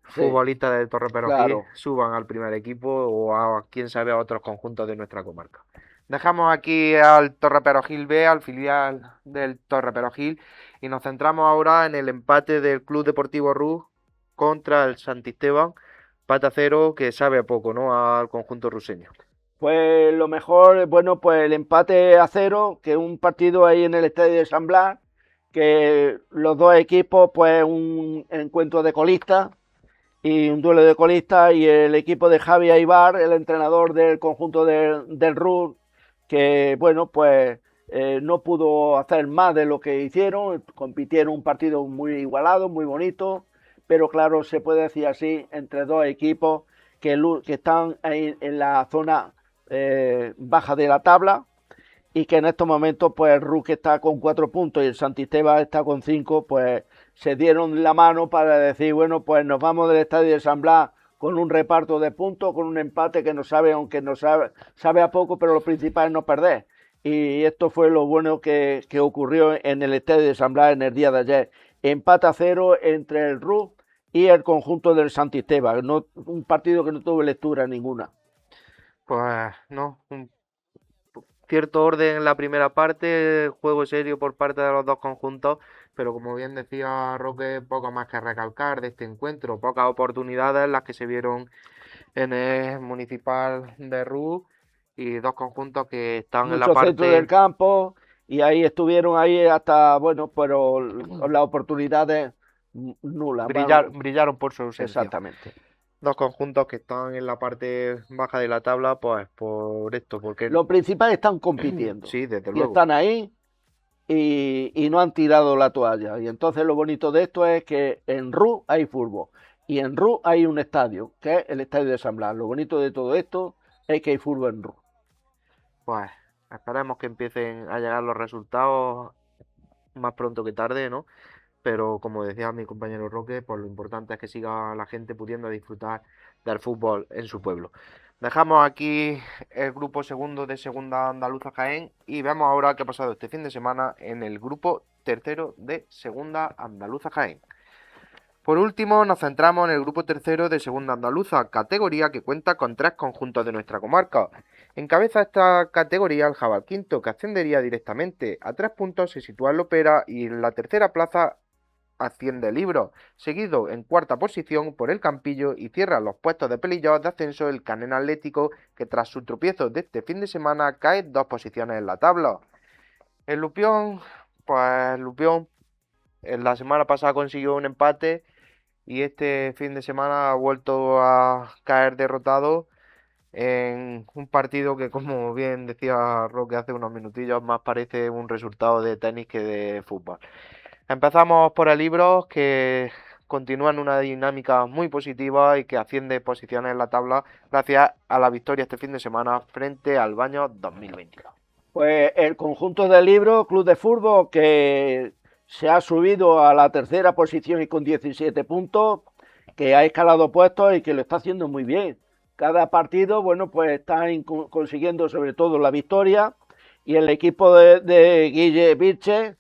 Speaker 3: Sí,
Speaker 2: futbolistas de Torre Perojil
Speaker 3: claro.
Speaker 2: suban al primer equipo o a, quién sabe, a otros conjuntos de nuestra comarca. Dejamos aquí al Torre Perojil B, al filial del Torre Perojil, y nos centramos ahora en el empate del Club Deportivo Rus contra el Santisteban, empate a cero que sabe a poco, ¿no? Al conjunto ruseño.
Speaker 3: Pues lo mejor, bueno, pues el empate a cero, que un partido ahí en el estadio de San Blas, que los dos equipos, pues un encuentro de colistas y un duelo de colistas, y el equipo de Javi Aibar, el entrenador del conjunto del RUR, que bueno, pues no pudo hacer más de lo que hicieron, compitieron un partido muy igualado, muy bonito, pero claro, se puede decir así, entre dos equipos que están ahí en la zona baja de la tabla, y que en estos momentos pues el RUC está con 4 puntos y el Santisteban está con 5, pues se dieron la mano para decir, bueno, pues nos vamos del estadio de San Blas con un reparto de puntos, con un empate que nos sabe, aunque nos sabe a poco, pero lo principal es no perder. Y esto fue lo bueno que ocurrió en el estadio de San Blas en el día de ayer. Empate a cero entre el RUC y el conjunto del Santisteban. No, un partido que no tuvo lectura ninguna.
Speaker 2: Pues no, un cierto orden en la primera parte, juego serio por parte de los dos conjuntos, pero como bien decía Roque, poco más que recalcar de este encuentro, pocas oportunidades las que se vieron en el Municipal de Ruz y dos conjuntos que están en la
Speaker 3: Mucho centro del
Speaker 2: parte
Speaker 3: campo, y ahí estuvieron ahí hasta, bueno, pero las oportunidades nulas.
Speaker 2: brillaron por su ausencia.
Speaker 3: Exactamente.
Speaker 2: Dos conjuntos que están en la parte baja de la tabla, pues por esto, porque
Speaker 3: Lo principal, están compitiendo
Speaker 2: sí, desde
Speaker 3: y
Speaker 2: luego.
Speaker 3: están ahí, y no han tirado la toalla. Y entonces lo bonito de esto es que en RU hay fútbol y en RU hay un estadio, que es el estadio de San Blas. Lo bonito de todo esto es que hay fútbol en RU.
Speaker 2: Pues esperemos que empiecen a llegar los resultados más pronto que tarde, ¿no? Pero como decía mi compañero Roque, pues lo importante es que siga la gente pudiendo disfrutar del fútbol en su pueblo. Dejamos aquí el grupo segundo de Segunda Andaluza Jaén y vemos ahora qué ha pasado este fin de semana en el grupo tercero de Segunda Andaluza Jaén. Por último, nos centramos en el grupo tercero de Segunda Andaluza, categoría que cuenta con 3 conjuntos de nuestra comarca. Encabeza esta categoría el Jabalquinto, que ascendería directamente. A 3 puntos se sitúa el Lopera y en la tercera plaza asciende el Libro, seguido en cuarta posición por el Campillo y cierra los puestos de playoff de ascenso el Canén Atlético, que tras su tropiezo de este fin de semana cae 2 posiciones en la tabla. El Lupión, pues el Lupión en la semana pasada consiguió un empate y este fin de semana ha vuelto a caer derrotado en un partido que, como bien decía Roque hace unos minutillos, más parece un resultado de tenis que de fútbol. Empezamos por el Libro, que continúa en una dinámica muy positiva y que asciende posiciones en la tabla gracias a la victoria este fin de semana frente al Baño 2022.
Speaker 3: Pues el conjunto del Libro, club de fútbol, que se ha subido a la tercera posición y con 17 puntos, que ha escalado puestos y que lo está haciendo muy bien. Cada partido, bueno, pues está consiguiendo sobre todo la victoria, y el equipo de Guille Vilche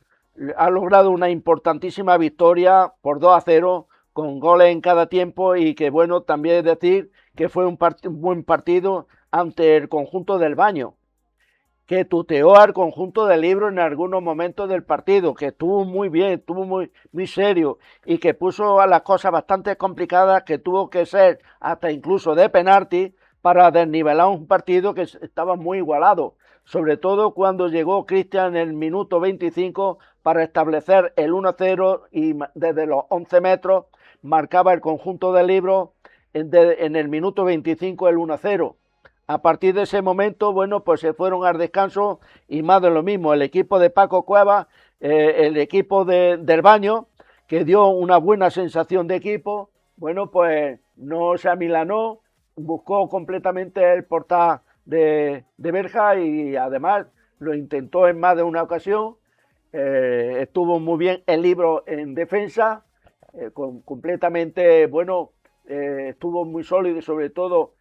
Speaker 3: ha logrado una importantísima victoria por 2-0 con goles en cada tiempo, y que bueno, también es decir que fue un buen partido ante el conjunto del Baño, que tuteó al conjunto del Libro en algunos momentos del partido, que estuvo muy bien, estuvo muy serio, y que puso a las cosas bastante complicadas, que tuvo que ser hasta incluso de penalti para desnivelar un partido que estaba muy igualado, sobre todo cuando llegó Cristian en el minuto 25 para establecer el 1-0, y desde los 11 metros marcaba el conjunto del Libro en el minuto 25 el 1-0. A partir de ese momento, bueno, pues se fueron al descanso y más de lo mismo. El equipo de Paco Cuevas, el equipo del Baño, que dio una buena sensación de equipo, bueno, pues no se amilanó, buscó completamente el portal de Berja, y además lo intentó en más de una ocasión. Estuvo muy bien el Libro en defensa, completamente, bueno, estuvo muy sólido, y sobre todo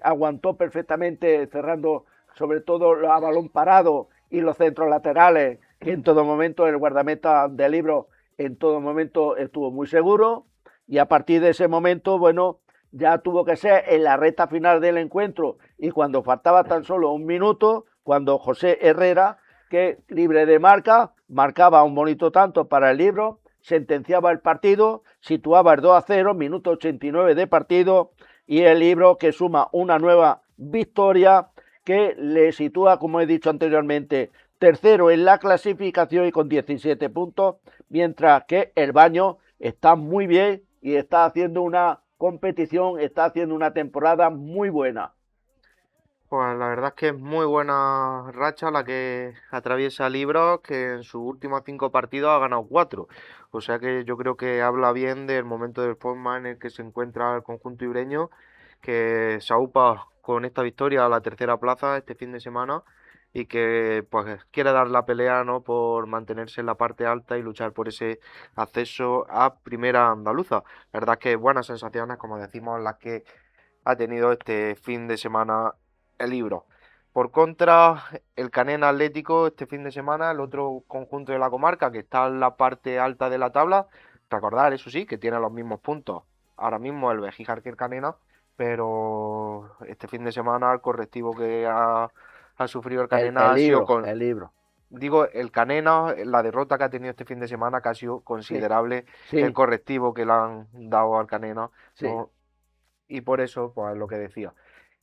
Speaker 3: aguantó perfectamente cerrando sobre todo a balón parado y los centros laterales, que en todo momento el guardameta del Libro en todo momento estuvo muy seguro, y a partir de ese momento, bueno, ya tuvo que ser en la recta final del encuentro y cuando faltaba tan solo un minuto, cuando José Herrera, que libre de marca, marcaba un bonito tanto para el Libro, sentenciaba el partido, situaba el 2-0, minuto 89 de partido, y el Libro que suma una nueva victoria que le sitúa, como he dicho anteriormente, tercero en la clasificación y con 17 puntos, mientras que el Baño está muy bien y está haciendo una competición, está haciendo una temporada muy buena.
Speaker 2: Pues la verdad es que es muy buena racha la que atraviesa Libros, que en sus últimos 5 partidos ha ganado 4. O sea que yo creo que habla bien del momento de forma en el que se encuentra el conjunto ibreño, que se aupa con esta victoria a la tercera plaza este fin de semana y que pues quiere dar la pelea, ¿no?, por mantenerse en la parte alta y luchar por ese acceso a Primera Andaluza. La verdad es que buenas sensaciones, como decimos, las que ha tenido este fin de semana el Libro. Por contra, el Canena Atlético este fin de semana, el otro conjunto de la comarca que está en la parte alta de la tabla. Recordar, eso sí, que tiene los mismos puntos ahora mismo el Bejíjar que el Canena, pero este fin de semana el correctivo que ha sufrido el Canena ha sido con,
Speaker 3: El Libro.
Speaker 2: digo, el Canena, la derrota que ha tenido este fin de semana, que ha sido
Speaker 3: Sí,
Speaker 2: considerable el
Speaker 3: sí,
Speaker 2: correctivo que le han dado al Canena,
Speaker 3: sí,
Speaker 2: ¿no? Y por eso, pues lo que decía,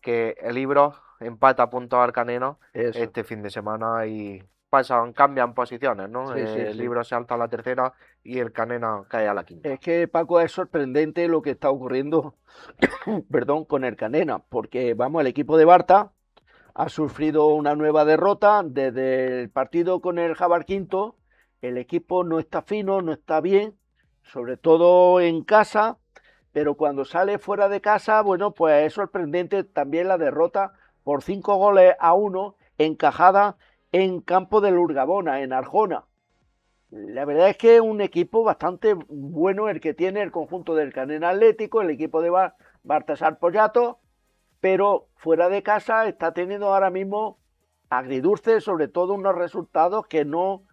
Speaker 2: que el Ibro empata a puntos al Canena
Speaker 3: eso.
Speaker 2: este fin de semana y cambian posiciones, ¿no?
Speaker 3: Sí, sí,
Speaker 2: El
Speaker 3: sí.
Speaker 2: Ibro se alza a la tercera y el Canena cae a la quinta.
Speaker 3: Es que, Paco, es sorprendente lo que está ocurriendo, perdón, con el Canena, porque vamos, el equipo de Barta ha sufrido una nueva derrota desde el partido con el Jabar Quinto. El equipo no está fino, no está bien, sobre todo en casa, pero cuando sale fuera de casa, bueno, pues es sorprendente también la derrota por 5 goles a 1 encajada en campo del Urgabona, en Arjona. La verdad es que es un equipo bastante bueno el que tiene el conjunto del Canena Atlético, el equipo de Baltasar Pollato, pero fuera de casa está teniendo ahora mismo agridulce, sobre todo unos resultados que no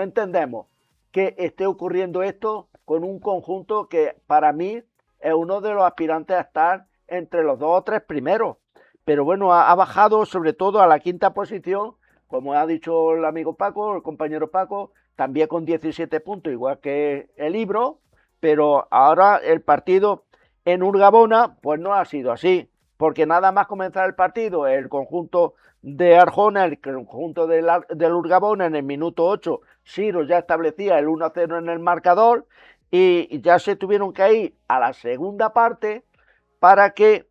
Speaker 3: entendemos que esté ocurriendo esto con un conjunto que para mí es uno de los aspirantes a estar entre los 2 o 3 primeros. Pero bueno, ha bajado sobre todo a la quinta posición, como ha dicho el amigo Paco, el compañero Paco, también con 17 puntos, igual que el Libro, pero ahora el partido en Urgabona, pues no ha sido así, porque nada más comenzar el partido, el conjunto de Arjona, el conjunto del Urgabona, en el minuto 8, Siro ya establecía el 1-0 en el marcador y ya se tuvieron que ir a la segunda parte para que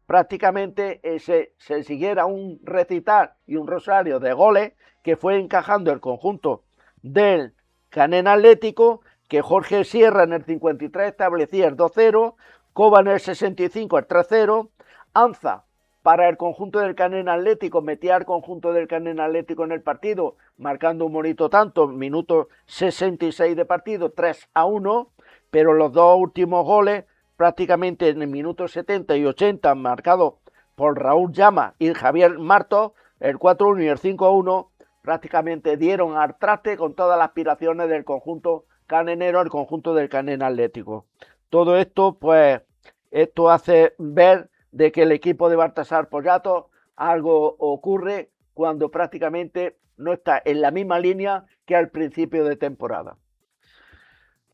Speaker 3: prácticamente se siguiera un recital y un rosario de goles que fue encajando el conjunto del Canena Atlético, que Jorge Sierra en el 53 establecía el 2-0, Cova en el 65 el 3-0, Anza para el conjunto del Canena Atlético metía al conjunto del Canena Atlético en el partido, marcando un bonito tanto, minuto 66 de partido, 3-1, pero los dos últimos goles prácticamente en el minuto 70 y 80, marcado por Raúl Llama y Javier Marto, el 4-1 y el 5-1, prácticamente dieron al traste con todas las aspiraciones del conjunto canenero, el conjunto del Canena Atlético. Todo esto, pues, esto hace ver de que el equipo de Baltasar Pollato algo ocurre cuando prácticamente no está en la misma línea que al principio de temporada.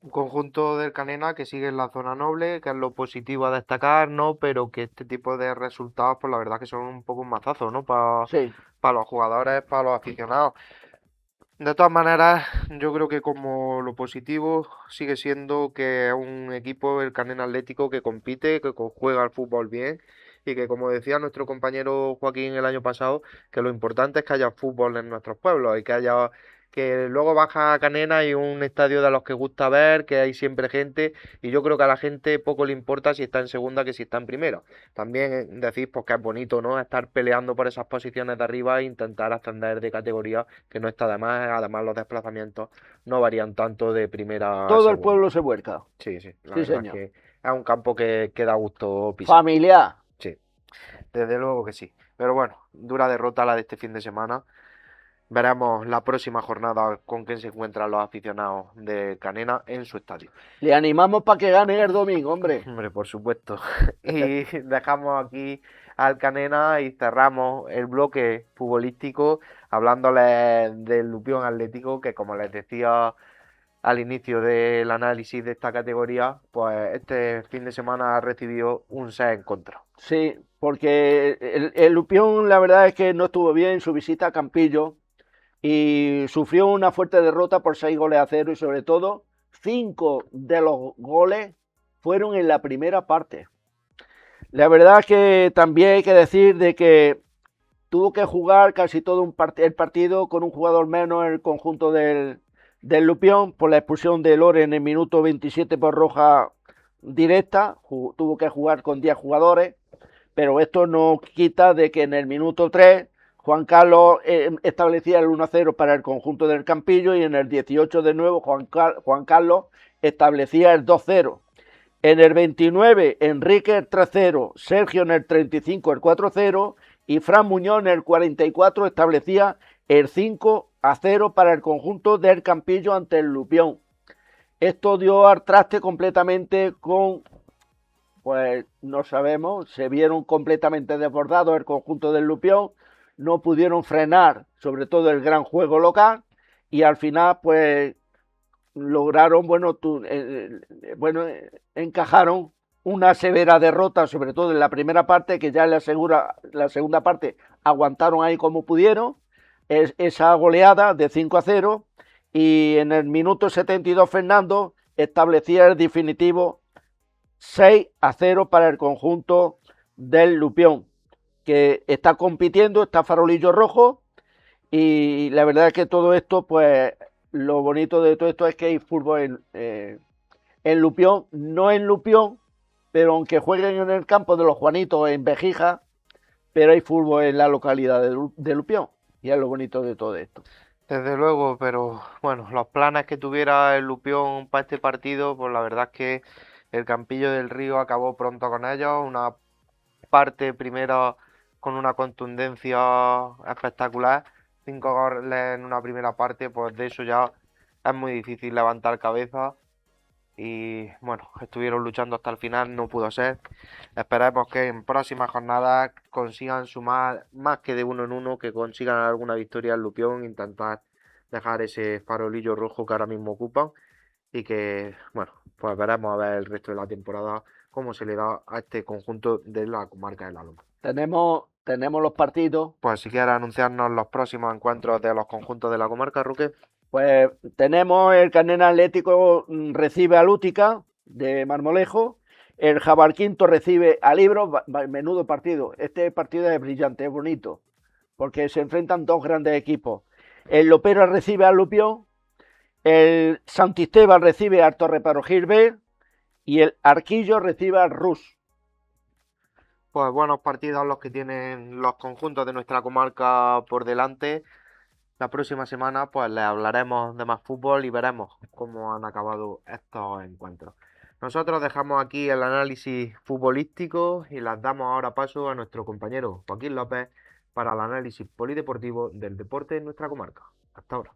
Speaker 2: Un conjunto del Canena que sigue en la zona noble, que es lo positivo a destacar, ¿no? Pero que este tipo de resultados, pues la verdad que son un poco un mazazo, ¿no? Para
Speaker 3: Sí,
Speaker 2: los jugadores, para los aficionados. De todas maneras, yo creo que como lo positivo sigue siendo que es un equipo, el Canena Atlético, que compite, que juega al fútbol bien y que, como decía nuestro compañero Joaquín el año pasado, que lo importante es que haya fútbol en nuestros pueblos y que luego baja a Canena y un estadio de los que gusta ver, que hay siempre gente y yo creo que a la gente poco le importa si está en segunda que si está en primera. También decís pues que es bonito, ¿no? Estar peleando por esas posiciones de arriba e intentar ascender de categoría, que no está de más. Además, los desplazamientos no varían tanto de primera a
Speaker 3: todo el
Speaker 2: segunda.
Speaker 3: pueblo se vuelca.
Speaker 2: Sí, sí, la
Speaker 3: Sí,
Speaker 2: verdad es
Speaker 3: señor.
Speaker 2: que es un campo que da gusto pisar.
Speaker 3: Familiar.
Speaker 2: Sí, desde luego que sí. Pero bueno, dura derrota la de este fin de semana. Veremos la próxima jornada con quién se encuentran los aficionados de Canena en su estadio.
Speaker 3: Le animamos para que gane el domingo, hombre.
Speaker 2: Hombre, por supuesto. Y dejamos aquí al Canena y cerramos el bloque futbolístico hablándoles del Lupión Atlético, que como les decía al inicio del análisis de esta categoría, pues este fin de semana ha recibido un 6 en contra.
Speaker 3: Sí, porque el Lupión la verdad es que no estuvo bien en su visita a Campillo y sufrió una fuerte derrota por 6 goles a 0 y sobre todo 5 de los goles fueron en la primera parte. La verdad es que también hay que decir de que tuvo que jugar casi todo el partido con un jugador menos en el conjunto del Lupión por la expulsión de Lore en el minuto 27 por roja directa. Tuvo que jugar con 10 jugadores, pero esto no quita de que en el minuto 3 Juan Carlos establecía el 1-0 para el conjunto del Campillo y en el 18 de nuevo Juan Carlos establecía el 2-0. En el 29 Enrique el 3-0, Sergio en el 35 el 4-0 y Fran Muñoz en el 44 establecía el 5-0 para el conjunto del Campillo ante el Lupión. Esto dio al traste completamente con, pues no sabemos, se vieron completamente desbordados el conjunto del Lupión, no pudieron frenar sobre todo el gran juego local y al final pues lograron, encajaron una severa derrota, sobre todo en la primera parte, que ya en la segunda parte aguantaron ahí como pudieron, esa goleada de 5-0, y en el minuto 72 Fernando establecía el definitivo 6-0 para el conjunto del Lupión, que está compitiendo, está farolillo rojo, y la verdad es que todo esto, pues lo bonito de todo esto es que hay fútbol en Lupión, no en Lupión, pero aunque jueguen en el campo de los Juanitos en Vejija, pero hay fútbol en la localidad de Lupión, y es lo bonito de todo esto.
Speaker 2: Desde luego, pero bueno, los planes que tuviera el Lupión para este partido, pues la verdad es que el Campillo del Río acabó pronto con ellos, una parte primera con una contundencia espectacular, 5 goles en una primera parte, pues de eso ya es muy difícil levantar cabeza y bueno, estuvieron luchando hasta el final, no pudo ser. Esperemos que en próximas jornadas consigan sumar más que de uno en uno, que consigan alguna victoria en Lupión, intentar dejar ese farolillo rojo que ahora mismo ocupan y que, bueno, pues veremos a ver el resto de la temporada cómo se le da a este conjunto de la comarca de la Loma.
Speaker 3: Tenemos los partidos.
Speaker 2: Pues si quieres anunciarnos los próximos encuentros de los conjuntos de la comarca, Roque.
Speaker 3: Pues tenemos el Canena Atlético recibe a Lútica de Marmolejo, el Jabarquinto recibe a Libros, menudo partido. Este partido es brillante, es bonito, porque se enfrentan dos grandes equipos. El Lopera recibe al Lupión, el Santisteban recibe al Torreparojil B y el Arquillo recibe al Rus.
Speaker 2: Pues buenos partidos los que tienen los conjuntos de nuestra comarca por delante. La próxima semana pues les hablaremos de más fútbol y veremos cómo han acabado estos encuentros. Nosotros dejamos aquí el análisis futbolístico y les damos ahora paso a nuestro compañero Joaquín López para el análisis polideportivo del deporte en nuestra comarca. Hasta ahora.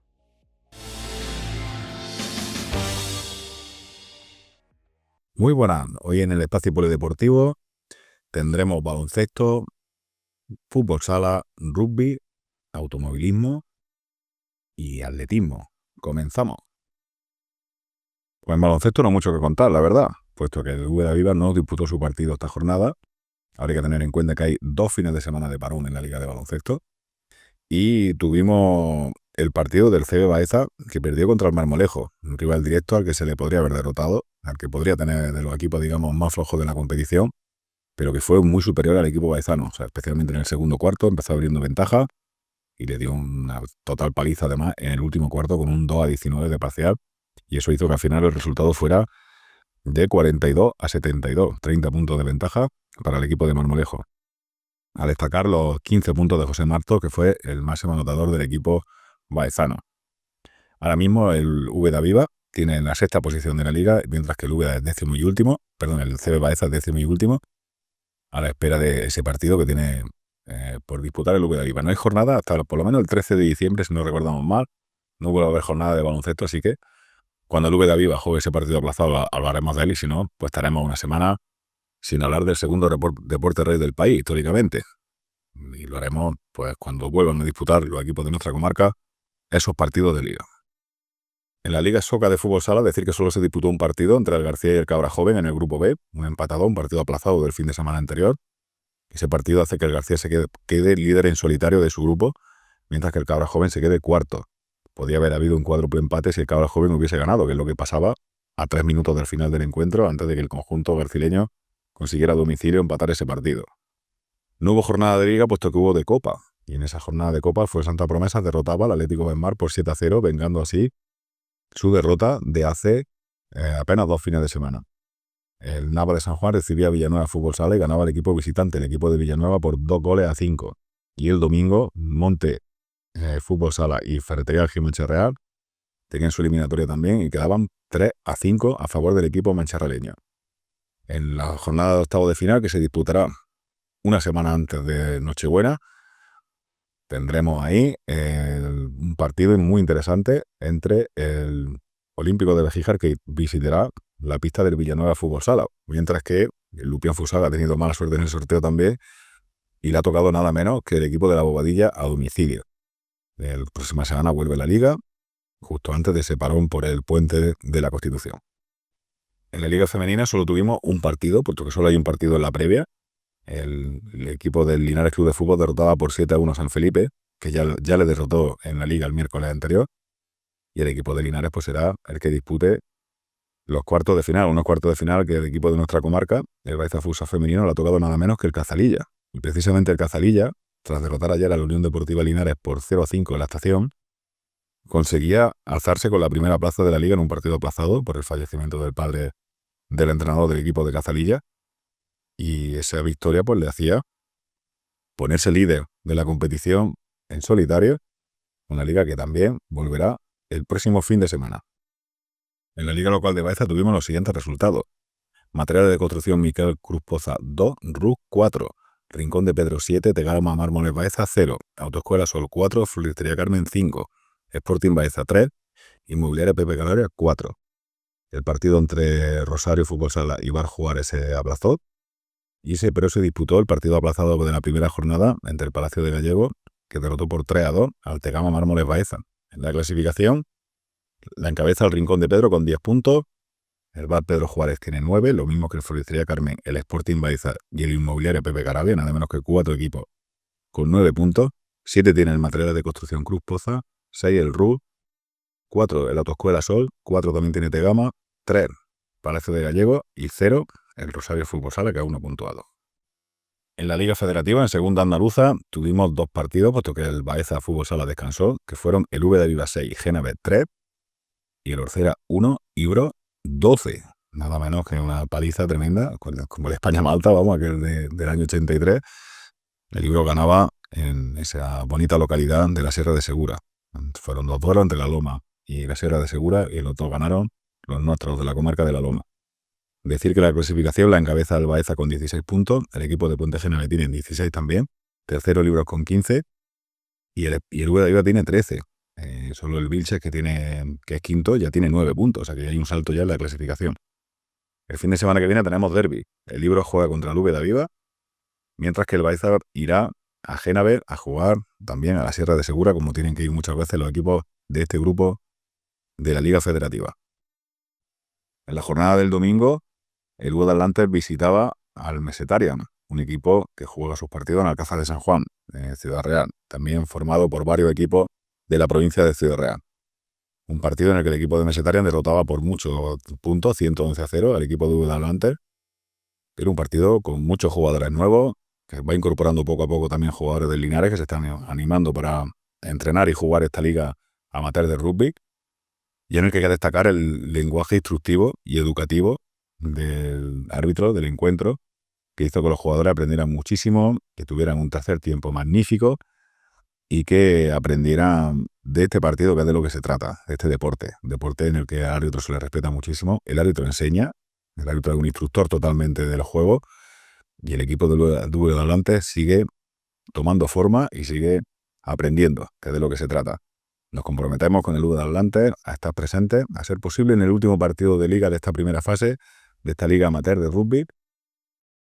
Speaker 4: Muy buenas, hoy en el espacio polideportivo tendremos baloncesto, fútbol sala, rugby, automovilismo y atletismo. Comenzamos. Pues en baloncesto no hay mucho que contar, la verdad, puesto que el Úbeda Viva no disputó su partido esta jornada. Ahora hay que tener en cuenta que hay 2 fines de semana de parón en la Liga de Baloncesto. Y tuvimos el partido del CB Baeza, que perdió contra el Marmolejo, un rival directo al que se le podría haber derrotado, al que podría tener de los equipos, digamos, más flojos de la competición, pero que fue muy superior al equipo baezano, o sea, especialmente en el segundo cuarto, empezó abriendo ventaja y le dio una total paliza además en el último cuarto con un 2-19 de parcial, y eso hizo que al final el resultado fuera de 42-72, 30 puntos de ventaja para el equipo de Marmolejo. A destacar los 15 puntos de José Marto, que fue el máximo anotador del equipo baezano. Ahora mismo el Úbeda Viva, tiene la 6ª posición de la liga, mientras que el Úbeda es décimo y último, perdón, el CB Baeza es décimo y último, a la espera de ese partido que tiene por disputar el Úbeda Viva. No hay jornada hasta por lo menos el 13 de diciembre, si no recordamos mal, no vuelve a haber jornada de baloncesto, así que cuando el Úbeda Viva juegue ese partido aplazado hablaremos de él, y si no, pues estaremos una semana sin hablar del segundo deporte rey del país, históricamente. Y lo haremos pues cuando vuelvan a disputar los equipos de nuestra comarca esos partidos de liga. En la Liga Soca de Fútbol Sala, decir que solo se disputó un partido entre el García y el Cabra Joven en el grupo B, un empatado, un partido aplazado del fin de semana anterior. Ese partido hace que el García se quede líder en solitario de su grupo, mientras que el Cabra Joven se quede cuarto. Podía haber habido un cuádruple empate si el Cabra Joven hubiese ganado, que es lo que pasaba a 3 minutos del final del encuentro, antes de que el conjunto garcileño consiguiera a domicilio empatar ese partido. No hubo jornada de liga, puesto que hubo de Copa, y en esa jornada de Copa fue Santa Promesa derrotaba al Atlético Benmar por 7-0, vengando así su derrota de hace apenas 2 fines de semana. El Nava de San Juan recibía a Villanueva Fútbol Sala y ganaba el equipo visitante, el equipo de Villanueva, por 2-5. Y el domingo, Monte Fútbol Sala y Ferretería Gil Mancherreal tenían su eliminatoria también y quedaban 3-5 a favor del equipo mancharraleño. En la jornada de octavos de final, que se disputará una semana antes de Nochebuena, tendremos ahí un partido muy interesante entre el Olímpico de Bejíjar, que visitará la pista del Villanueva Fútbol Sala, mientras que el Lupián Futsal ha tenido mala suerte en el sorteo también y le ha tocado nada menos que el equipo de la Bobadilla a domicilio. La próxima semana vuelve la liga, justo antes de ese parón por el puente de la Constitución. En la liga femenina solo tuvimos un partido, puesto que solo hay un partido en la previa. El equipo del Linares Club de Fútbol derrotaba por 7-1 a San Felipe, que ya le derrotó en la liga el miércoles anterior, y el equipo de Linares pues será el que dispute los cuartos de final, unos cuartos de final que el equipo de nuestra comarca, el Baeza Futsal femenino, le ha tocado nada menos que el Cazalilla. Y precisamente el Cazalilla, tras derrotar ayer a la Unión Deportiva Linares por 0-5 en la estación, conseguía alzarse con la primera plaza de la liga en un partido aplazado por el fallecimiento del padre del entrenador del equipo de Cazalilla, y esa victoria pues le hacía ponerse líder de la competición en solitario, una liga que también volverá el próximo fin de semana. En la liga local de Baeza tuvimos los siguientes resultados: Materiales de Construcción Miquel Cruz Poza 2, RUC 4, Rincón de Pedro 7, Tegalma Mármoles Baeza 0, Autoescuela Sol 4, Floristería Carmen 5, Sporting Baeza 3, Inmobiliaria Pepe Canaria 4. El partido entre Rosario Fútbol Sala y Bar Juárez se aplazó, pero se disputó el partido aplazado de la primera jornada entre el Palacio de Gallego, que derrotó por 3-2 al Tegama Mármoles Baeza. En la clasificación la encabeza el Rincón de Pedro con 10 puntos, el Bar Pedro Juárez tiene 9, lo mismo que el Floristería Carmen, el Sporting Baeza y el Inmobiliario Pepe Carabia, nada menos que 4 equipos con 9 puntos. 7 tiene el Material de Construcción Cruz Poza, 6 el RU, 4 el Autoescuela Sol, 4 también tiene Tegama, 3 Palacio de Gallego y 0 el Rosario Fútbol Sala, que aún no ha puntuado. En la Liga Federativa, en segunda andaluza, tuvimos 2 partidos, puesto que el Baeza Fútbol Sala descansó, que fueron el Úbeda Viva 6, Génave 3, y el Orcera 1, Ibro 12. Nada menos que una paliza tremenda, como el España-Malta, vamos, aquel del año 83. El Ibro ganaba en esa bonita localidad de la Sierra de Segura. Fueron 2 duelos entre la Loma y la Sierra de Segura, y los 2 ganaron los nuestros de la comarca de la Loma. Decir que la clasificación la encabeza el Baeza con 16 puntos, el equipo de Puente Génave tiene 16 también, tercero el Ibro con 15, y el Úbeda Viva tiene 13. Solo el Vilches, que es quinto, ya tiene 9 puntos, o sea que hay un salto ya en la clasificación. El fin de semana que viene tenemos derbi. El Ibro juega contra el Úbeda Viva, mientras que el Baeza irá a Génave a jugar también a la Sierra de Segura, como tienen que ir muchas veces los equipos de este grupo de la Liga Federativa. En la jornada del domingo, el Úbeda Atlantes visitaba al Mesetarian, un equipo que juega sus partidos en Alcázar de San Juan, en Ciudad Real, también formado por varios equipos de la provincia de Ciudad Real. Un partido en el que el equipo de Mesetarian derrotaba por muchos puntos, 111-0, al equipo de Úbeda Atlantes. Era un partido con muchos jugadores nuevos, que va incorporando poco a poco también jugadores del Linares que se están animando para entrenar y jugar esta liga amateur de rugby, y en el que hay que destacar el lenguaje instructivo y educativo del árbitro del encuentro, que hizo que los jugadores aprendieran muchísimo, que tuvieran un tercer tiempo magnífico y que aprendieran de este partido, que es de lo que se trata, de este deporte. Un deporte en el que al árbitro se le respeta muchísimo. El árbitro enseña, el árbitro es un instructor totalmente del juego y el equipo de Dúo de Atlantes sigue tomando forma y sigue aprendiendo, que es de lo que se trata. Nos comprometemos con el Dúo de Atlantes a estar presentes, a ser posible en el último partido de liga de esta primera fase, de esta liga amateur de rugby,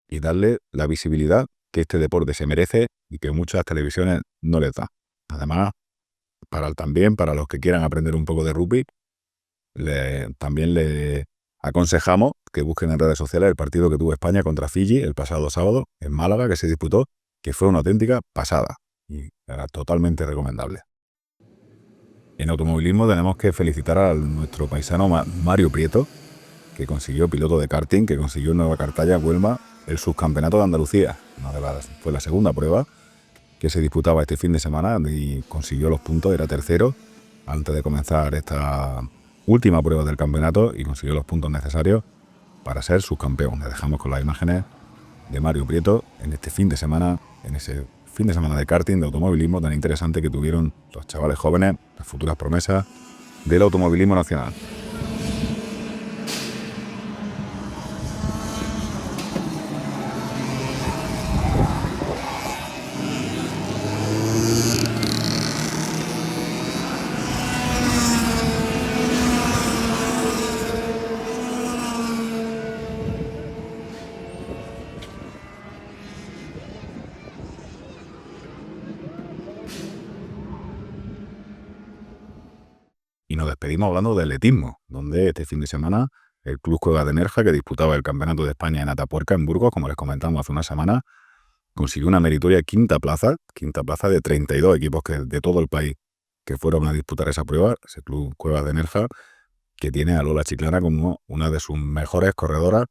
Speaker 4: y darle la visibilidad que este deporte se merece y que muchas televisiones no les da. Además, también para los que quieran aprender un poco de rugby, también le aconsejamos que busquen en redes sociales el partido que tuvo España contra Fiji el pasado sábado en Málaga, que se disputó, que fue una auténtica pasada y era totalmente recomendable. En automovilismo tenemos que felicitar a nuestro paisano Mario Prieto, que consiguió, piloto de karting, que consiguió en Nueva Cartaya, Huelva, el subcampeonato de Andalucía. Fue la segunda prueba que se disputaba este fin de semana y consiguió los puntos, era tercero antes de comenzar esta última prueba del campeonato y consiguió los puntos necesarios para ser subcampeón. Les dejamos con las imágenes de Mario Prieto en este fin de semana, en ese fin de semana de karting, de automovilismo tan interesante que tuvieron los chavales jóvenes, las futuras promesas del automovilismo nacional. Y nos despedimos hablando de atletismo, donde este fin de semana el Club Cuevas de Nerja, que disputaba el Campeonato de España en Atapuerca, en Burgos, como les comentamos hace una semana, consiguió una meritoria quinta plaza de 32 equipos de todo el país que fueron a disputar esa prueba. Ese Club Cuevas de Nerja, que tiene a Lola Chiclana como una de sus mejores corredoras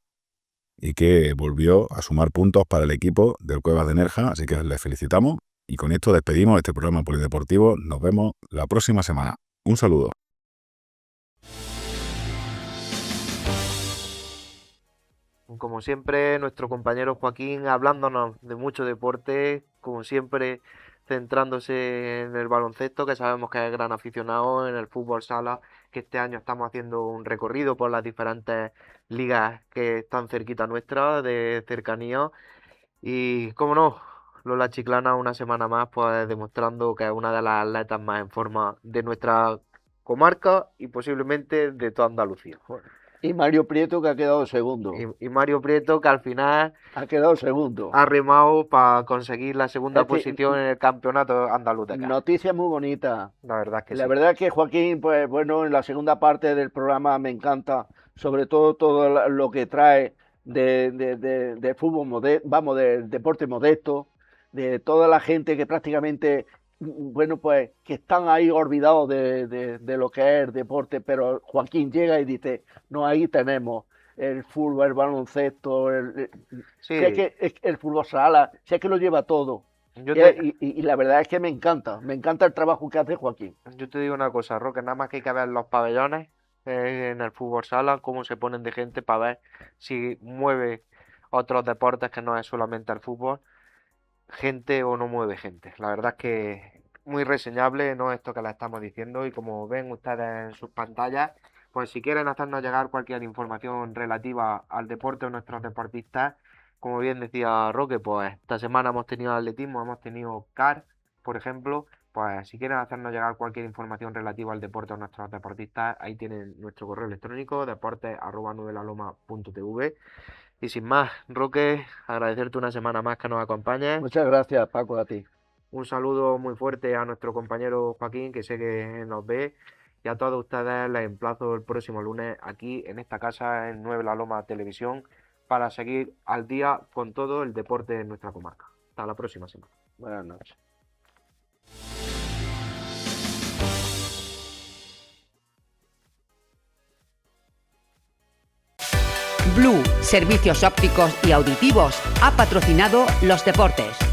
Speaker 4: y que volvió a sumar puntos para el equipo del Cuevas de Nerja, así que les felicitamos. Y con esto despedimos este programa polideportivo. Nos vemos la próxima semana. Un saludo.
Speaker 2: Como siempre, nuestro compañero Joaquín hablándonos de mucho deporte, como siempre centrándose en el baloncesto, que sabemos que es gran aficionado, en el fútbol sala, que este año estamos haciendo un recorrido por las diferentes ligas que están cerquita nuestra, de cercanía. Y, como no, Lola Chiclana una semana más, pues demostrando que es una de las atletas más en forma de nuestra comarca y posiblemente de toda Andalucía.
Speaker 3: Y Mario Prieto, que ha quedado segundo.
Speaker 2: Y Mario Prieto, que al final
Speaker 3: Ha quedado segundo.
Speaker 2: ha remado para conseguir la segunda posición en el campeonato andaluz de karting.
Speaker 3: Noticia muy bonita.
Speaker 2: La verdad es que
Speaker 3: La
Speaker 2: sí.
Speaker 3: verdad es que Joaquín, pues bueno, en la segunda parte del programa me encanta, sobre todo lo que trae de fútbol modesto, vamos, del deporte modesto, de toda la gente que prácticamente, bueno, pues que están ahí olvidados de lo que es el deporte, pero Joaquín llega y dice, no, ahí tenemos el fútbol, el baloncesto,
Speaker 2: Sí.
Speaker 3: si es que el fútbol sala, si es que lo lleva todo.
Speaker 2: Yo te,
Speaker 3: Y la verdad es que me encanta el trabajo que hace Joaquín.
Speaker 2: yo te digo una cosa, Roque, nada más que hay que ver los pabellones en el fútbol sala, cómo se ponen de gente para ver si mueve otros deportes que no es solamente el fútbol, gente o no mueve gente. La verdad es que muy reseñable, no esto que le estamos diciendo, y como ven ustedes en sus pantallas, pues si quieren hacernos llegar cualquier información relativa al deporte o nuestros deportistas, como bien decía Roque, pues esta semana hemos tenido atletismo, hemos tenido CAR, por ejemplo, pues si quieren hacernos llegar cualquier información relativa al deporte o nuestros deportistas, ahí tienen nuestro correo electrónico, deportes@nudelaloma.tv. Y sin más, Roque, agradecerte una semana más que nos acompañes.
Speaker 3: Muchas gracias, Paco, a ti.
Speaker 2: Un saludo muy fuerte a nuestro compañero Joaquín, que sé que nos ve. Y a todos ustedes les emplazo el próximo lunes aquí en esta casa, en 9 La Loma Televisión, para seguir al día con todo el deporte en nuestra comarca. Hasta la próxima semana.
Speaker 3: Buenas noches.
Speaker 1: Blue Servicios Ópticos y Auditivos ha patrocinado los deportes.